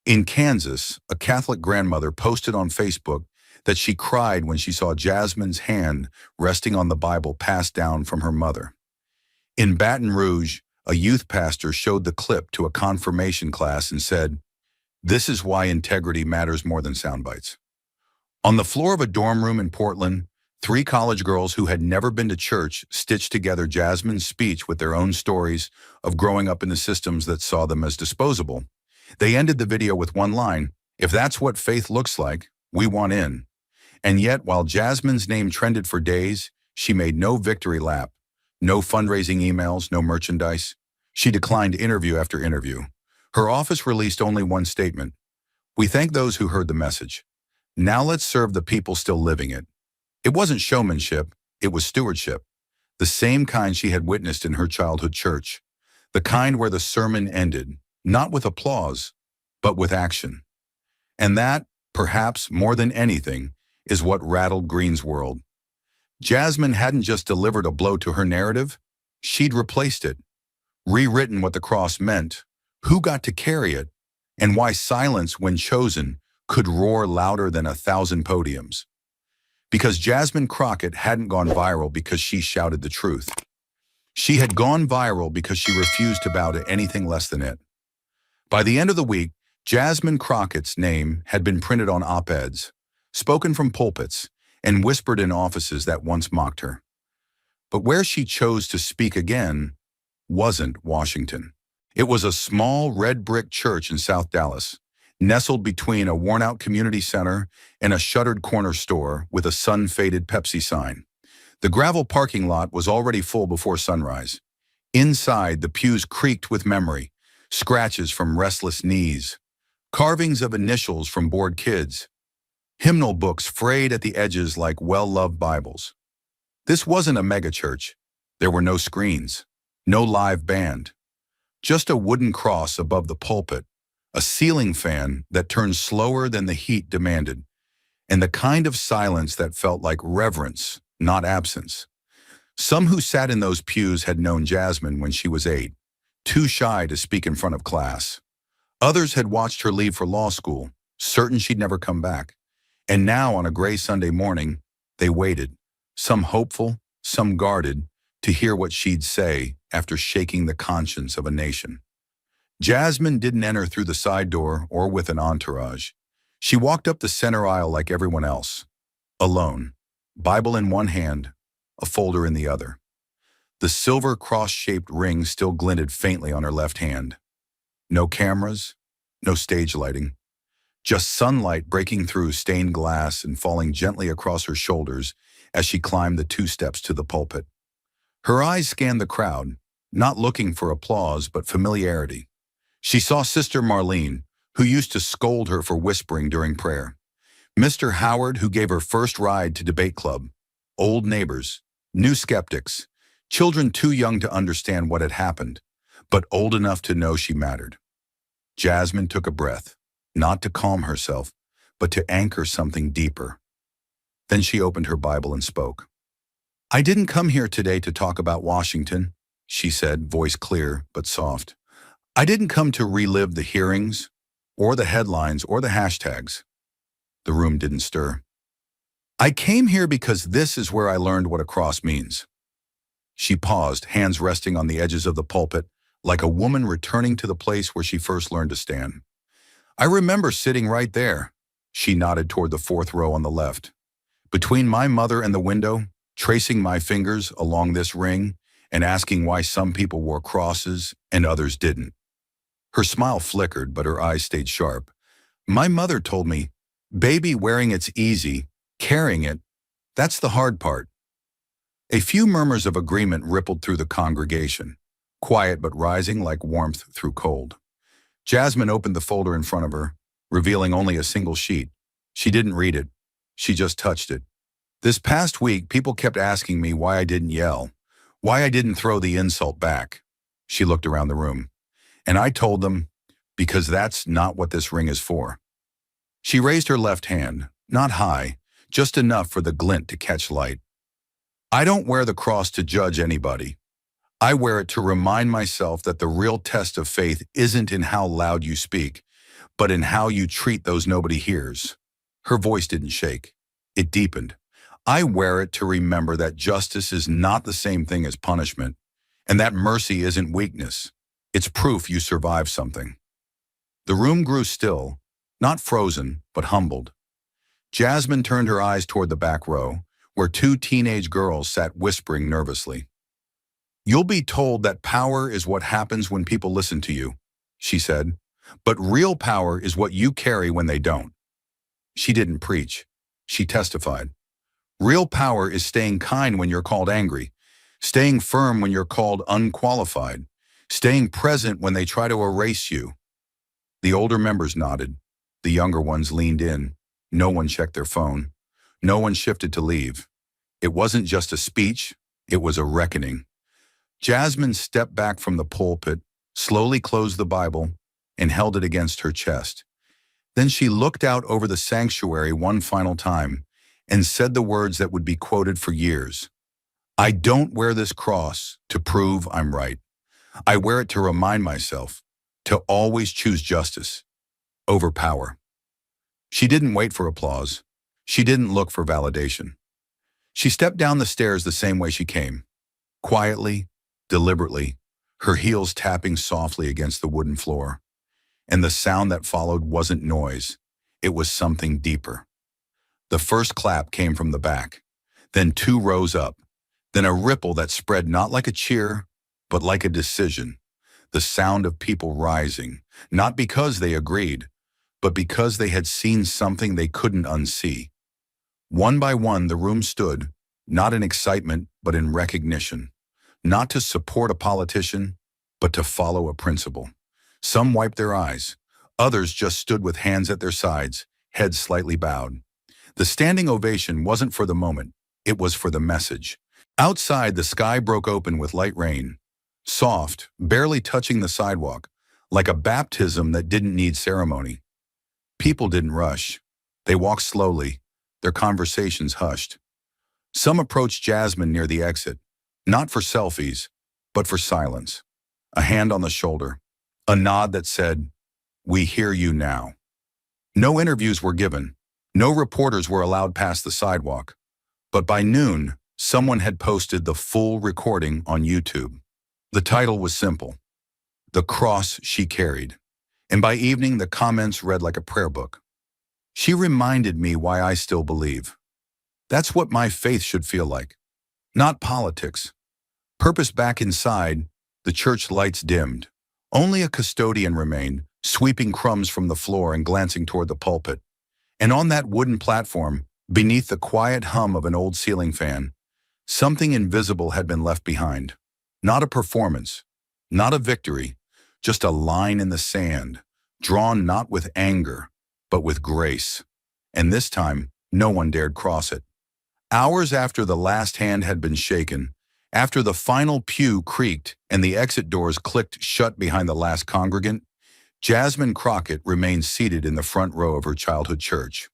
In Kansas, a Catholic grandmother posted on Facebook that she cried when she saw Jasmine's hand resting on the Bible passed down from her mother. In Baton Rouge, a youth pastor showed the clip to a confirmation class and said, "This is why integrity matters more than sound bites." On the floor of a dorm room in Portland, Three college girls who had never been to church stitched together Jasmine's speech with their own stories of growing up in the systems that saw them as disposable. They ended the video with one line, "If that's what faith looks like, we want in." And yet, while Jasmine's name trended for days, she made no victory lap, no fundraising emails, no merchandise. She declined interview after interview. Her office released only one statement: "We thank those who heard the message. Now let's serve the people still living it." It wasn't showmanship, it was stewardship. The same kind she had witnessed in her childhood church. The kind where the sermon ended, not with applause, but with action. And that, perhaps more than anything, is what rattled Greene's world. Jasmine hadn't just delivered a blow to her narrative, she'd replaced it, rewritten what the cross meant, who got to carry it, and why silence, when chosen, could roar louder than 1,000 podiums. Because Jasmine Crockett hadn't gone viral because she shouted the truth. She had gone viral because she refused to bow to anything less than it. By the end of the week, Jasmine Crockett's name had been printed on op-eds, spoken from pulpits, and whispered in offices that once mocked her. But where she chose to speak again wasn't Washington. It was a small red brick church in South Dallas, nestled between a worn-out community center and a shuttered corner store with a sun-faded Pepsi sign. The gravel parking lot was already full before sunrise. Inside, the pews creaked with memory, scratches from restless knees, carvings of initials from bored kids, hymnal books frayed at the edges like well-loved Bibles. This wasn't a megachurch. There were no screens, no live band, just a wooden cross above the pulpit, a ceiling fan that turned slower than the heat demanded, and the kind of silence that felt like reverence, not absence. Some who sat in those pews had known Jasmine when she was 8, too shy to speak in front of class. Others had watched her leave for law school, certain she'd never come back. And now, on a gray Sunday morning, they waited, some hopeful, some guarded, to hear what she'd say after shaking the conscience of a nation. Jasmine didn't enter through the side door or with an entourage. She walked up the center aisle like everyone else, alone, Bible in one hand, a folder in the other. The silver cross-shaped ring still glinted faintly on her left hand. No cameras, no stage lighting, just sunlight breaking through stained glass and falling gently across her shoulders as she climbed the 2 steps to the pulpit. Her eyes scanned the crowd, not looking for applause but familiarity. She saw Sister Marlene, who used to scold her for whispering during prayer. Mr. Howard, who gave her first ride to debate club. Old neighbors, new skeptics, children too young to understand what had happened, but old enough to know she mattered. Jasmine took a breath, not to calm herself, but to anchor something deeper. Then she opened her Bible and spoke. "I didn't come here today to talk about Washington," she said, voice clear but soft. "I didn't come to relive the hearings, or the headlines, or the hashtags." The room didn't stir. "I came here because this is where I learned what a cross means." She paused, hands resting on the edges of the pulpit, like a woman returning to the place where she first learned to stand. "I remember sitting right there." She nodded toward the 4th row on the left. "Between my mother and the window, tracing my fingers along this ring and asking why some people wore crosses and others didn't." Her smile flickered, but her eyes stayed sharp. "My mother told me, baby, wearing it's easy, carrying it, that's the hard part." A few murmurs of agreement rippled through the congregation, quiet but rising like warmth through cold. Jasmine opened the folder in front of her, revealing only a single sheet. She didn't read it. She just touched it. "This past week, people kept asking me why I didn't yell, why I didn't throw the insult back." She looked around the room. "And I told them, because that's not what this ring is for." She raised her left hand, not high, just enough for the glint to catch light. "I don't wear the cross to judge anybody. I wear it to remind myself that the real test of faith isn't in how loud you speak, but in how you treat those nobody hears." Her voice didn't shake. It deepened. "I wear it to remember that justice is not the same thing as punishment, and that mercy isn't weakness. It's proof you survived something." The room grew still, not frozen, but humbled. Jasmine turned her eyes toward the back row, where two teenage girls sat whispering nervously. "You'll be told that power is what happens when people listen to you," she said. "But real power is what you carry when they don't." She didn't preach. She testified. Real power is staying kind when you're called angry, staying firm when you're called unqualified, staying present when they try to erase you. The older members nodded. The younger ones leaned in. No one checked their phone. No one shifted to leave. It wasn't just a speech, it was a reckoning. Jasmine stepped back from the pulpit, slowly closed the Bible, and held it against her chest. Then she looked out over the sanctuary one final time and said the words that would be quoted for years. "I don't wear this cross to prove I'm right. I wear it to remind myself to always choose justice over power." She didn't wait for applause. She didn't look for validation. She stepped down the stairs the same way she came, quietly, deliberately, her heels tapping softly against the wooden floor. And the sound that followed wasn't noise. It was something deeper. The first clap came from the back, then two rows up, then a ripple that spread not like a cheer, but like a decision. The sound of people rising, not because they agreed, but because they had seen something they couldn't unsee. One by one, the room stood, not in excitement, but in recognition. Not to support a politician, but to follow a principle. Some wiped their eyes. Others just stood with hands at their sides, heads slightly bowed. The standing ovation wasn't for the moment. It was for the message. Outside, the sky broke open with light rain, soft, barely touching the sidewalk, like a baptism that didn't need ceremony. People didn't rush. They walked slowly, their conversations hushed. Some approached Jasmine near the exit, not for selfies, but for silence. A hand on the shoulder, a nod that said, "We hear you now." No interviews were given. No reporters were allowed past the sidewalk. But by noon, someone had posted the full recording on YouTube. The title was simple, "The Cross She Carried." And by evening, the comments read like a prayer book. "She reminded me why I still believe." That's what my faith should feel like. Not politics. Purpose back inside, the church lights dimmed. Only a custodian remained, sweeping crumbs from the floor and glancing toward the pulpit. And on that wooden platform, beneath the quiet hum of an old ceiling fan, something invisible had been left behind. Not a performance, not a victory, just a line in the sand, drawn not with anger, but with grace. And this time, no one dared cross it. Hours after the last hand had been shaken, after the final pew creaked and the exit doors clicked shut behind the last congregant, Jasmine Crockett remained seated in the front row of her childhood church.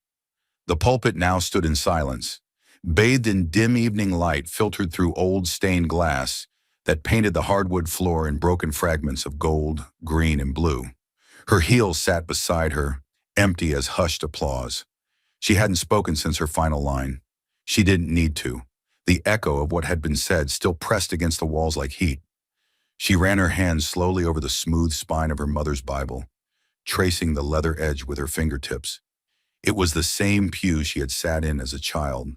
The pulpit now stood in silence, bathed in dim evening light filtered through old stained glass that painted the hardwood floor in broken fragments of gold, green, and blue. Her heels sat beside her, empty as hushed applause. She hadn't spoken since her final line. She didn't need to. The echo of what had been said still pressed against the walls like heat. She ran her hands slowly over the smooth spine of her mother's Bible, tracing the leather edge with her fingertips. It was the same pew she had sat in as a child,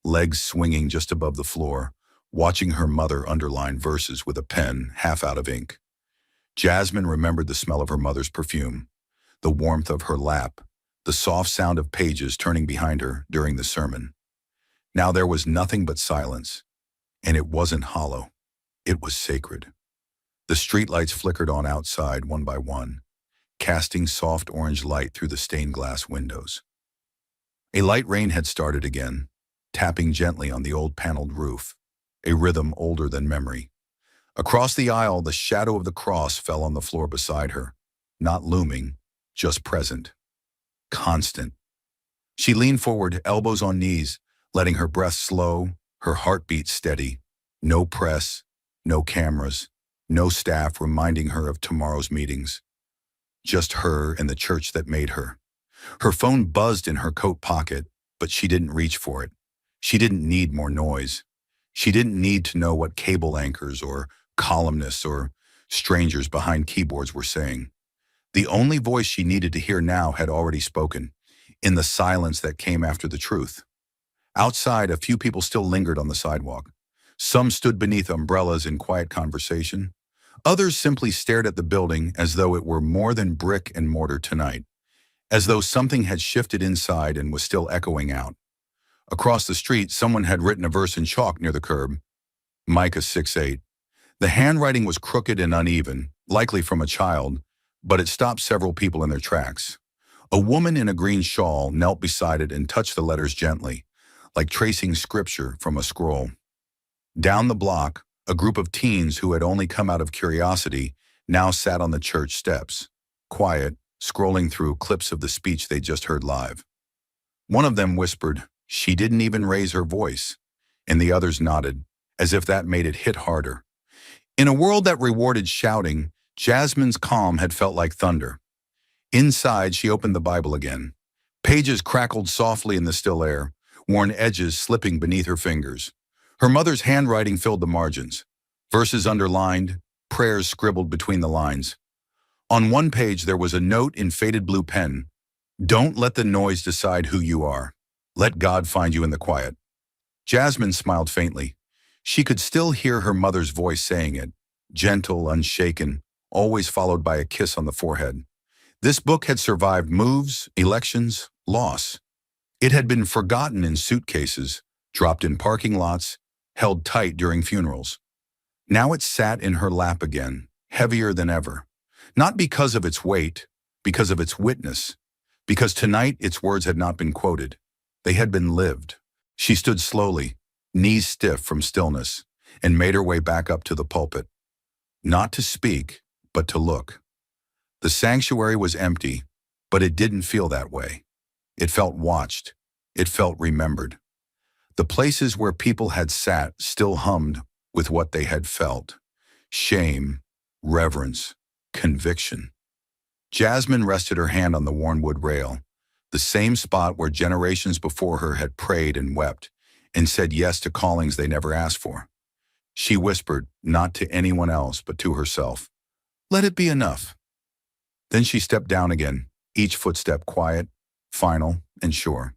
legs swinging just above the floor, watching her mother underline verses with a pen half out of ink. Jasmine remembered the smell of her mother's perfume, the warmth of her lap, the soft sound of pages turning behind her during the sermon. Now there was nothing but silence, and it wasn't hollow. It was sacred. The streetlights flickered on outside one by one, casting soft orange light through the stained glass windows. A light rain had started again, tapping gently on the old paneled roof, a rhythm older than memory. Across the aisle, the shadow of the cross fell on the floor beside her, not looming, just present. Constant. She leaned forward, elbows on knees, letting her breath slow, her heartbeat steady. No press, no cameras, no staff reminding her of tomorrow's meetings. Just her and the church that made her. Her phone buzzed in her coat pocket, but she didn't reach for it. She didn't need more noise. She didn't need to know what cable anchors or columnists or strangers behind keyboards were saying. The only voice she needed to hear now had already spoken, in the silence that came after the truth. Outside, a few people still lingered on the sidewalk. Some stood beneath umbrellas in quiet conversation. Others simply stared at the building as though it were more than brick and mortar tonight, as though something had shifted inside and was still echoing out. Across the street, someone had written a verse in chalk near the curb, Micah 6:8. The handwriting was crooked and uneven, likely from a child, but it stopped several people in their tracks. A woman in a green shawl knelt beside it and touched the letters gently, like tracing scripture from a scroll. Down the block, a group of teens who had only come out of curiosity now sat on the church steps, quiet, scrolling through clips of the speech they'd just heard live. One of them whispered, "She didn't even raise her voice," and the others nodded, as if that made it hit harder. In a world that rewarded shouting, Jasmine's calm had felt like thunder. Inside, she opened the Bible again. Pages crackled softly in the still air, worn edges slipping beneath her fingers. Her mother's handwriting filled the margins, verses underlined, prayers scribbled between the lines. On one page there was a note in faded blue pen, "Don't let the noise decide who you are. Let God find you in the quiet." Jasmine smiled faintly. She could still hear her mother's voice saying it, gentle, unshaken, always followed by a kiss on the forehead. This book had survived moves, elections, loss. It had been forgotten in suitcases, dropped in parking lots, held tight during funerals. Now it sat in her lap again, heavier than ever. Not because of its weight, because of its witness. Because tonight its words had not been quoted. They had been lived. She stood slowly, knees stiff from stillness, and made her way back up to the pulpit. Not to speak, but to look. The sanctuary was empty, but it didn't feel that way. It felt watched. It felt remembered. The places where people had sat still hummed with what they had felt. Shame, reverence, conviction. Jasmine rested her hand on the worn wood rail, the same spot where generations before her had prayed and wept, and said yes to callings they never asked for. She whispered, not to anyone else but to herself, "Let it be enough." Then she stepped down again, each footstep quiet, final, and sure.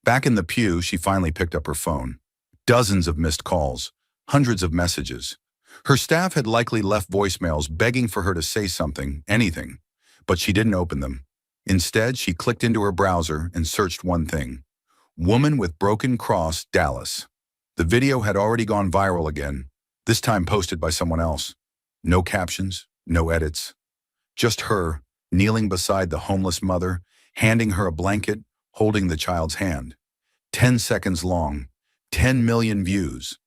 Back in the pew, she finally picked up her phone. Dozens of missed calls, hundreds of messages. Her staff had likely left voicemails begging for her to say something, anything, but she didn't open them. Instead, she clicked into her browser and searched one thing: Woman with Broken Cross, Dallas. The video had already gone viral again, this time posted by someone else. No captions, no edits. Just her, kneeling beside the homeless mother, handing her a blanket, holding the child's hand. 10 seconds long, 10 million views.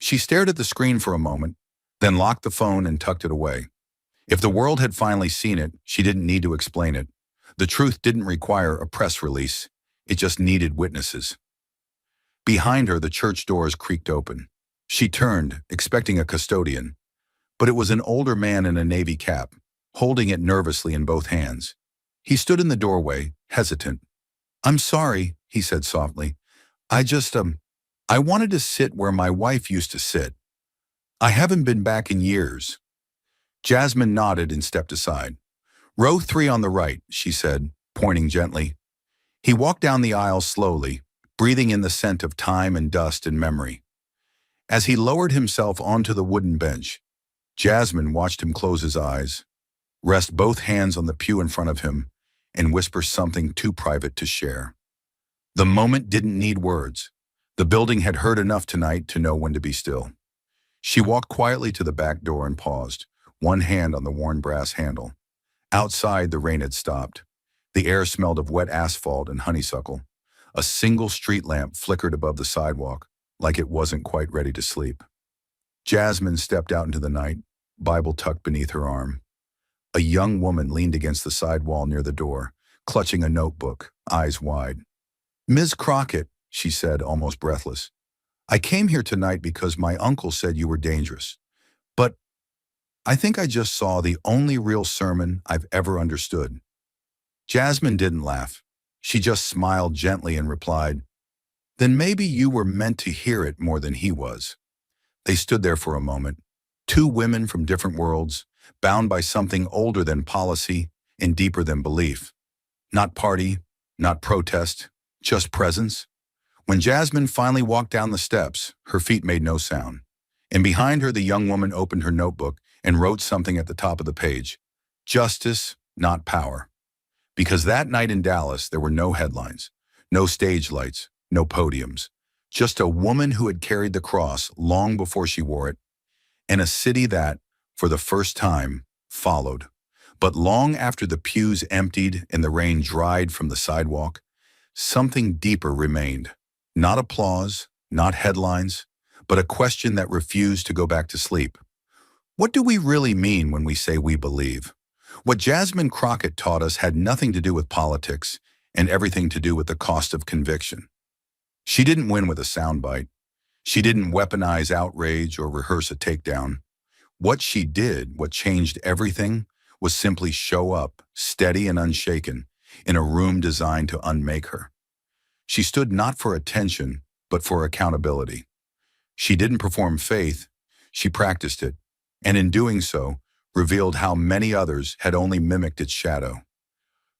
She stared at the screen for a moment, then locked the phone and tucked it away. If the world had finally seen it, she didn't need to explain it. The truth didn't require a press release. It just needed witnesses. Behind her, the church doors creaked open. She turned, expecting a custodian, but it was an older man in a navy cap, holding it nervously in both hands. He stood in the doorway, hesitant. "I'm sorry," he said softly. I wanted to sit where my wife used to sit. I haven't been back in years." Jasmine nodded and stepped aside. "Row 3 on the right," she said, pointing gently. He walked down the aisle slowly, breathing in the scent of time and dust and memory. As he lowered himself onto the wooden bench, Jasmine watched him close his eyes, rest both hands on the pew in front of him, and whisper something too private to share. The moment didn't need words. The building had heard enough tonight to know when to be still. She walked quietly to the back door and paused, one hand on the worn brass handle. Outside, the rain had stopped. The air smelled of wet asphalt and honeysuckle. A single street lamp flickered above the sidewalk, like it wasn't quite ready to sleep. Jasmine stepped out into the night, Bible tucked beneath her arm. A young woman leaned against the side wall near the door, clutching a notebook, eyes wide. "Ms. Crockett," she said, almost breathless, "I came here tonight because my uncle said you were dangerous. But I think I just saw the only real sermon I've ever understood." Jasmine didn't laugh. She just smiled gently and replied, "Then maybe you were meant to hear it more than he was." They stood there for a moment, two women from different worlds, bound by something older than policy and deeper than belief. Not party, not protest, just presence. When Jasmine finally walked down the steps, her feet made no sound. And behind her, the young woman opened her notebook and wrote something at the top of the page. Justice, not power. Because that night in Dallas, there were no headlines, no stage lights, no podiums. Just a woman who had carried the cross long before she wore it, and a city that, for the first time, followed. But long after the pews emptied and the rain dried from the sidewalk, something deeper remained. Not applause, not headlines, but a question that refused to go back to sleep. What do we really mean when we say we believe? What Jasmine Crockett taught us had nothing to do with politics and everything to do with the cost of conviction. She didn't win with a soundbite. She didn't weaponize outrage or rehearse a takedown. What she did, what changed everything, was simply show up, steady and unshaken, in a room designed to unmake her. She stood not for attention, but for accountability. She didn't perform faith, she practiced it, and in doing so, revealed how many others had only mimicked its shadow.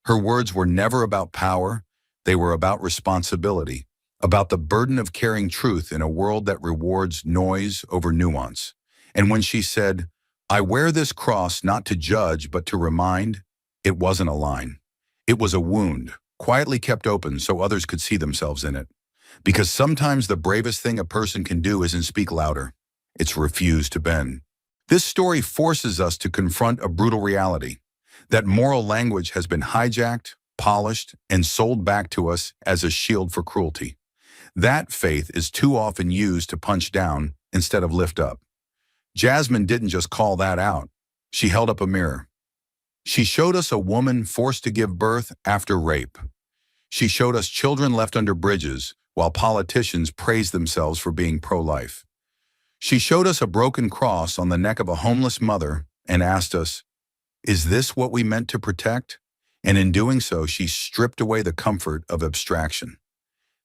Her words were never about power, they were about responsibility, about the burden of carrying truth in a world that rewards noise over nuance. And when she said, "I wear this cross not to judge but to remind," it wasn't a line. It was a wound, quietly kept open so others could see themselves in it. Because sometimes the bravest thing a person can do isn't speak louder, it's refuse to bend. This story forces us to confront a brutal reality, that moral language has been hijacked, polished, and sold back to us as a shield for cruelty. That faith is too often used to punch down instead of lift up. Jasmine didn't just call that out. She held up a mirror. She showed us a woman forced to give birth after rape. She showed us children left under bridges while politicians praised themselves for being pro-life. She showed us a broken cross on the neck of a homeless mother and asked us, "Is this what we meant to protect?" And in doing so, she stripped away the comfort of abstraction.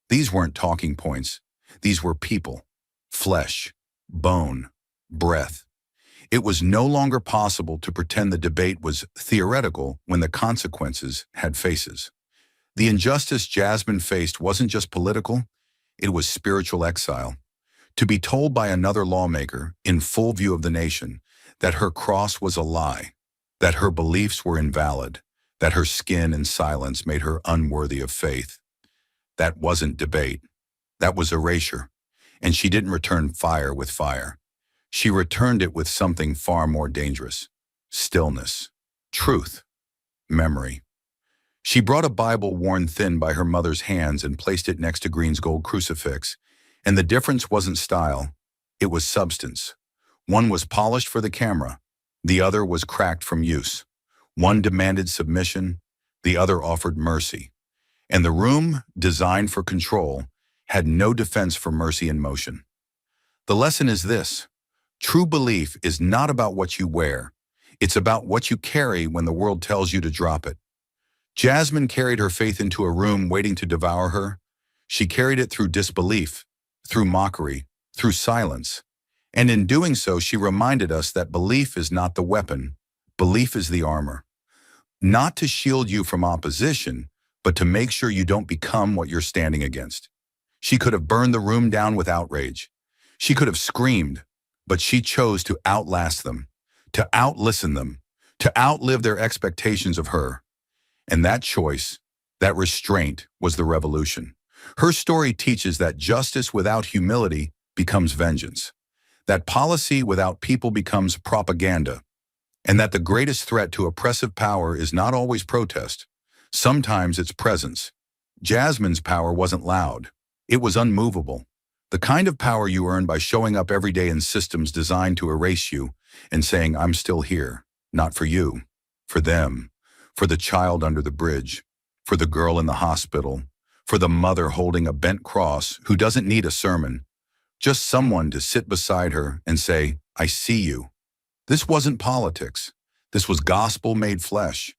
These weren't talking points. These were people, flesh, bone, breath. It was no longer possible to pretend the debate was theoretical when the consequences had faces. The injustice Jasmine faced wasn't just political, it was spiritual exile. To be told by another lawmaker, in full view of the nation, that her cross was a lie, that her beliefs were invalid, that her skin and silence made her unworthy of faith. That wasn't debate. That was erasure. And she didn't return fire with fire. She returned it with something far more dangerous: stillness, truth, memory. She brought a Bible worn thin by her mother's hands and placed it next to Greene's gold crucifix. And the difference wasn't style, it was substance. One was polished for the camera, the other was cracked from use. One demanded submission, the other offered mercy. And the room, designed for control, had no defense for mercy in motion. The lesson is this: true belief is not about what you wear, it's about what you carry when the world tells you to drop it. Jasmine carried her faith into a room waiting to devour her. She carried it through disbelief, through mockery, through silence. And in doing so, she reminded us that belief is not the weapon, belief is the armor. Not to shield you from opposition, but to make sure you don't become what you're standing against. She could have burned the room down with outrage. She could have screamed, but she chose to outlast them, to outlisten them, to outlive their expectations of her. And that choice, that restraint, was the revolution. Her story teaches that justice without humility becomes vengeance, that policy without people becomes propaganda, and that the greatest threat to oppressive power is not always protest. Sometimes it's presence. Jasmine's power wasn't loud. It was unmovable. The kind of power you earn by showing up every day in systems designed to erase you and saying, "I'm still here," not for you, for them, for the child under the bridge, for the girl in the hospital, for the mother holding a bent cross who doesn't need a sermon, just someone to sit beside her and say, "I see you." This wasn't politics. This was gospel made flesh.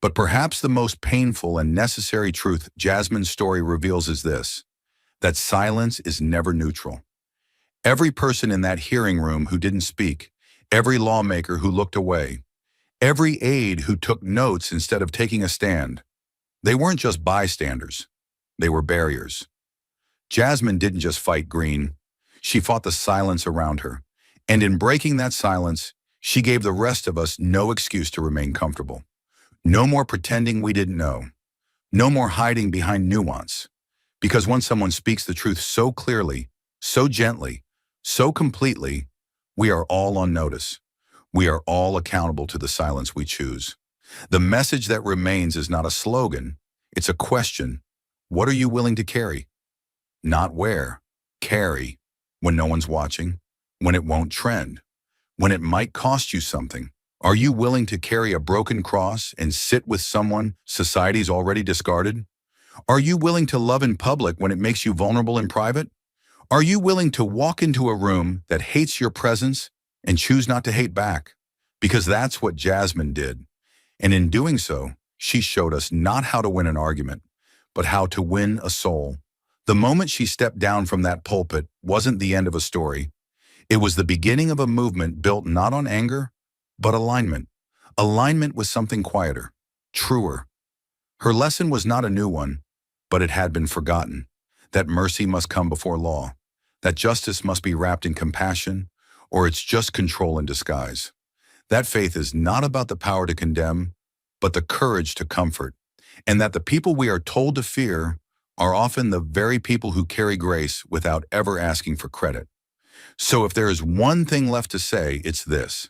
But perhaps the most painful and necessary truth Jasmine's story reveals is this: that silence is never neutral. Every person in that hearing room who didn't speak, every lawmaker who looked away, every aide who took notes instead of taking a stand, they weren't just bystanders, they were barriers. Jasmine didn't just fight Greene. She fought the silence around her. And in breaking that silence, she gave the rest of us no excuse to remain comfortable. No more pretending we didn't know. No more hiding behind nuance. Because when someone speaks the truth so clearly, so gently, so completely, we are all on notice. We are all accountable to the silence we choose. The message that remains is not a slogan, it's a question. What are you willing to carry? Not where. Carry. When no one's watching. When it won't trend. When it might cost you something. Are you willing to carry a broken cross and sit with someone society's already discarded? Are you willing to love in public when it makes you vulnerable in private? Are you willing to walk into a room that hates your presence and choose not to hate back? Because that's what Jasmine did. And in doing so, she showed us not how to win an argument, but how to win a soul. The moment she stepped down from that pulpit wasn't the end of a story. It was the beginning of a movement built not on anger, but alignment. Alignment with something quieter, truer. Her lesson was not a new one, but it had been forgotten. That mercy must come before law. That justice must be wrapped in compassion, or it's just control in disguise. That faith is not about the power to condemn, but the courage to comfort. And that the people we are told to fear are often the very people who carry grace without ever asking for credit. So if there is one thing left to say, it's this.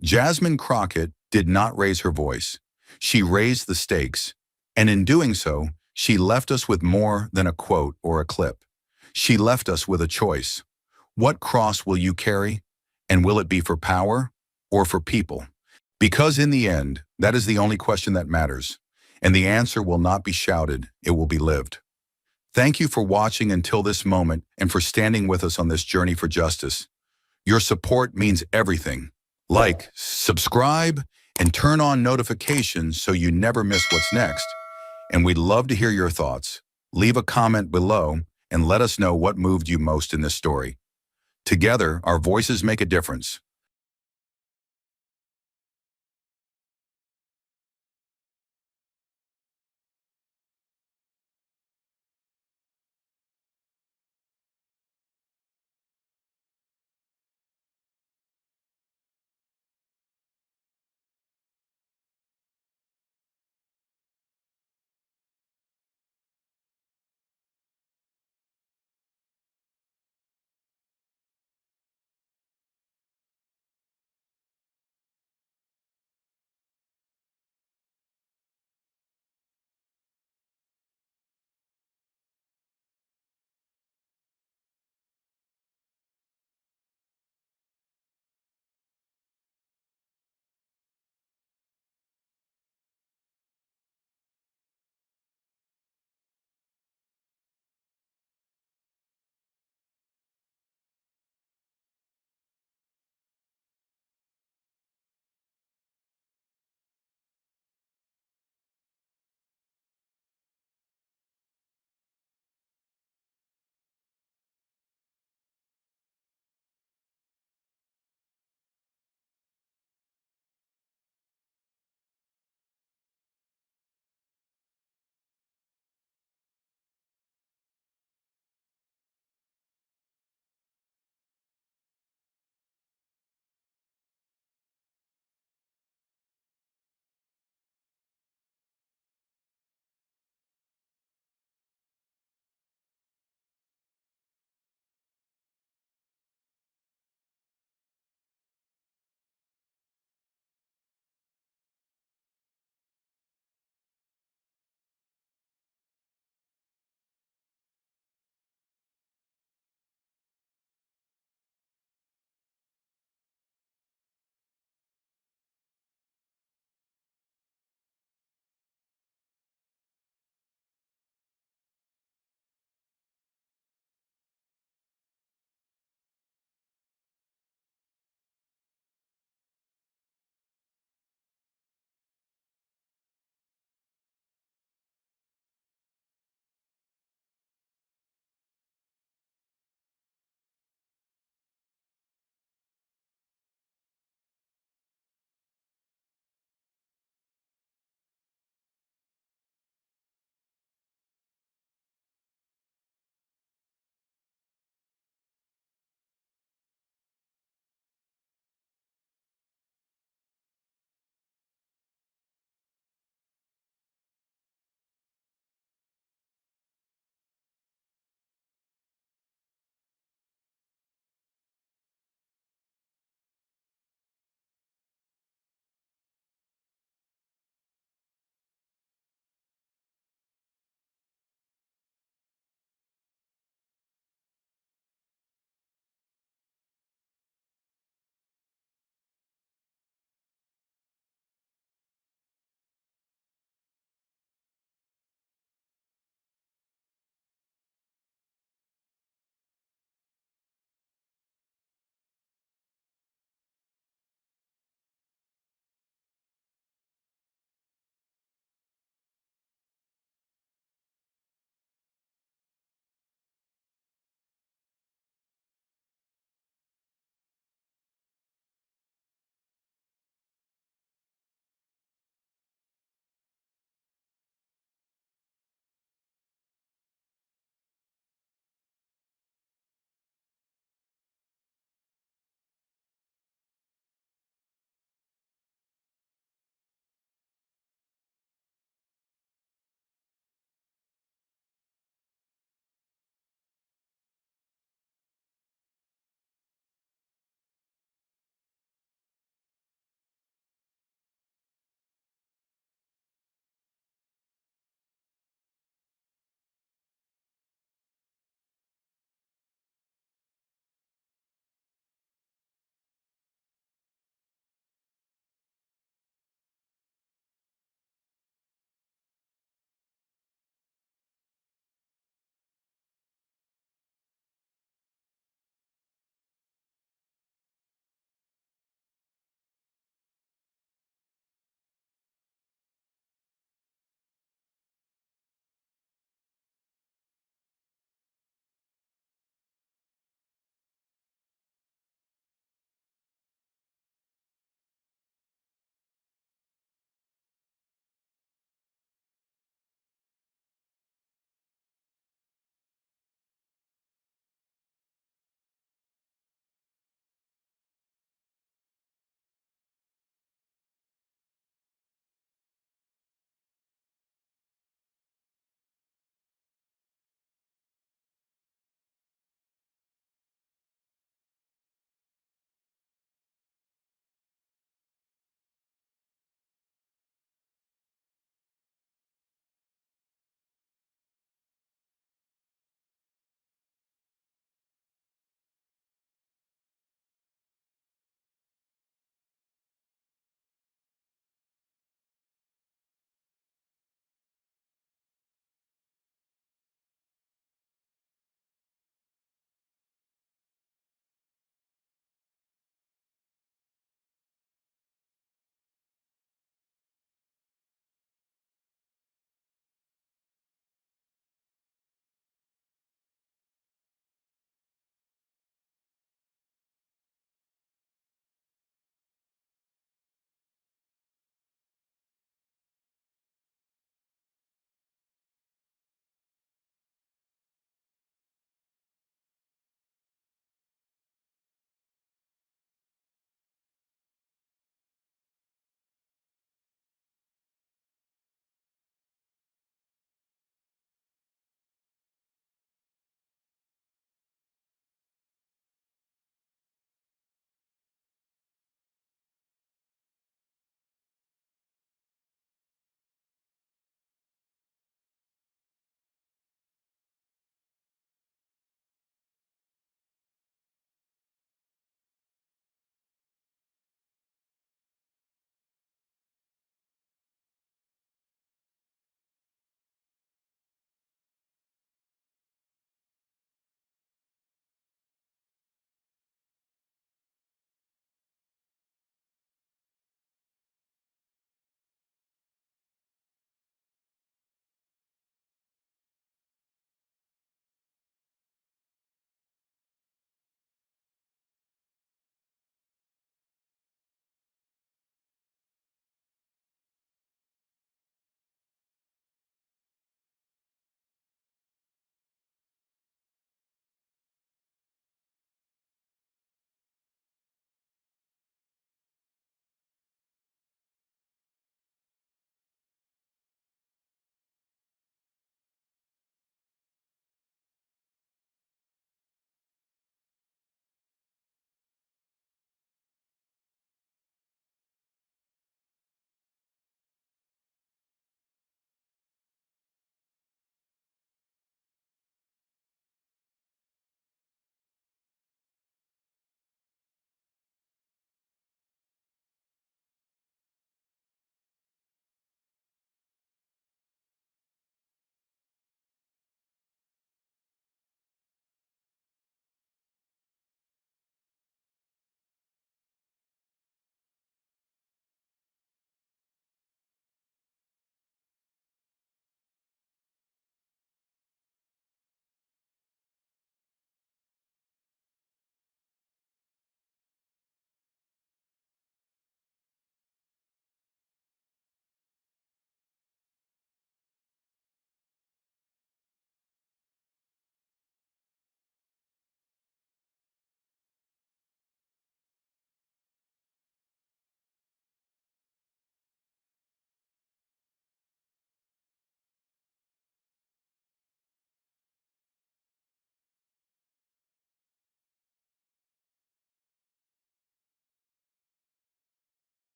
Jasmine Crockett did not raise her voice. She raised the stakes, and in doing so, she left us with more than a quote or a clip. She left us with a choice. What cross will you carry? And will it be for power or for people? Because in the end, that is the only question that matters. And the answer will not be shouted, it will be lived. Thank you for watching until this moment and for standing with us on this journey for justice. Your support means everything. Like, subscribe, and turn on notifications so you never miss what's next. And we'd love to hear your thoughts. Leave a comment below and let us know what moved you most in this story. Together, our voices make a difference.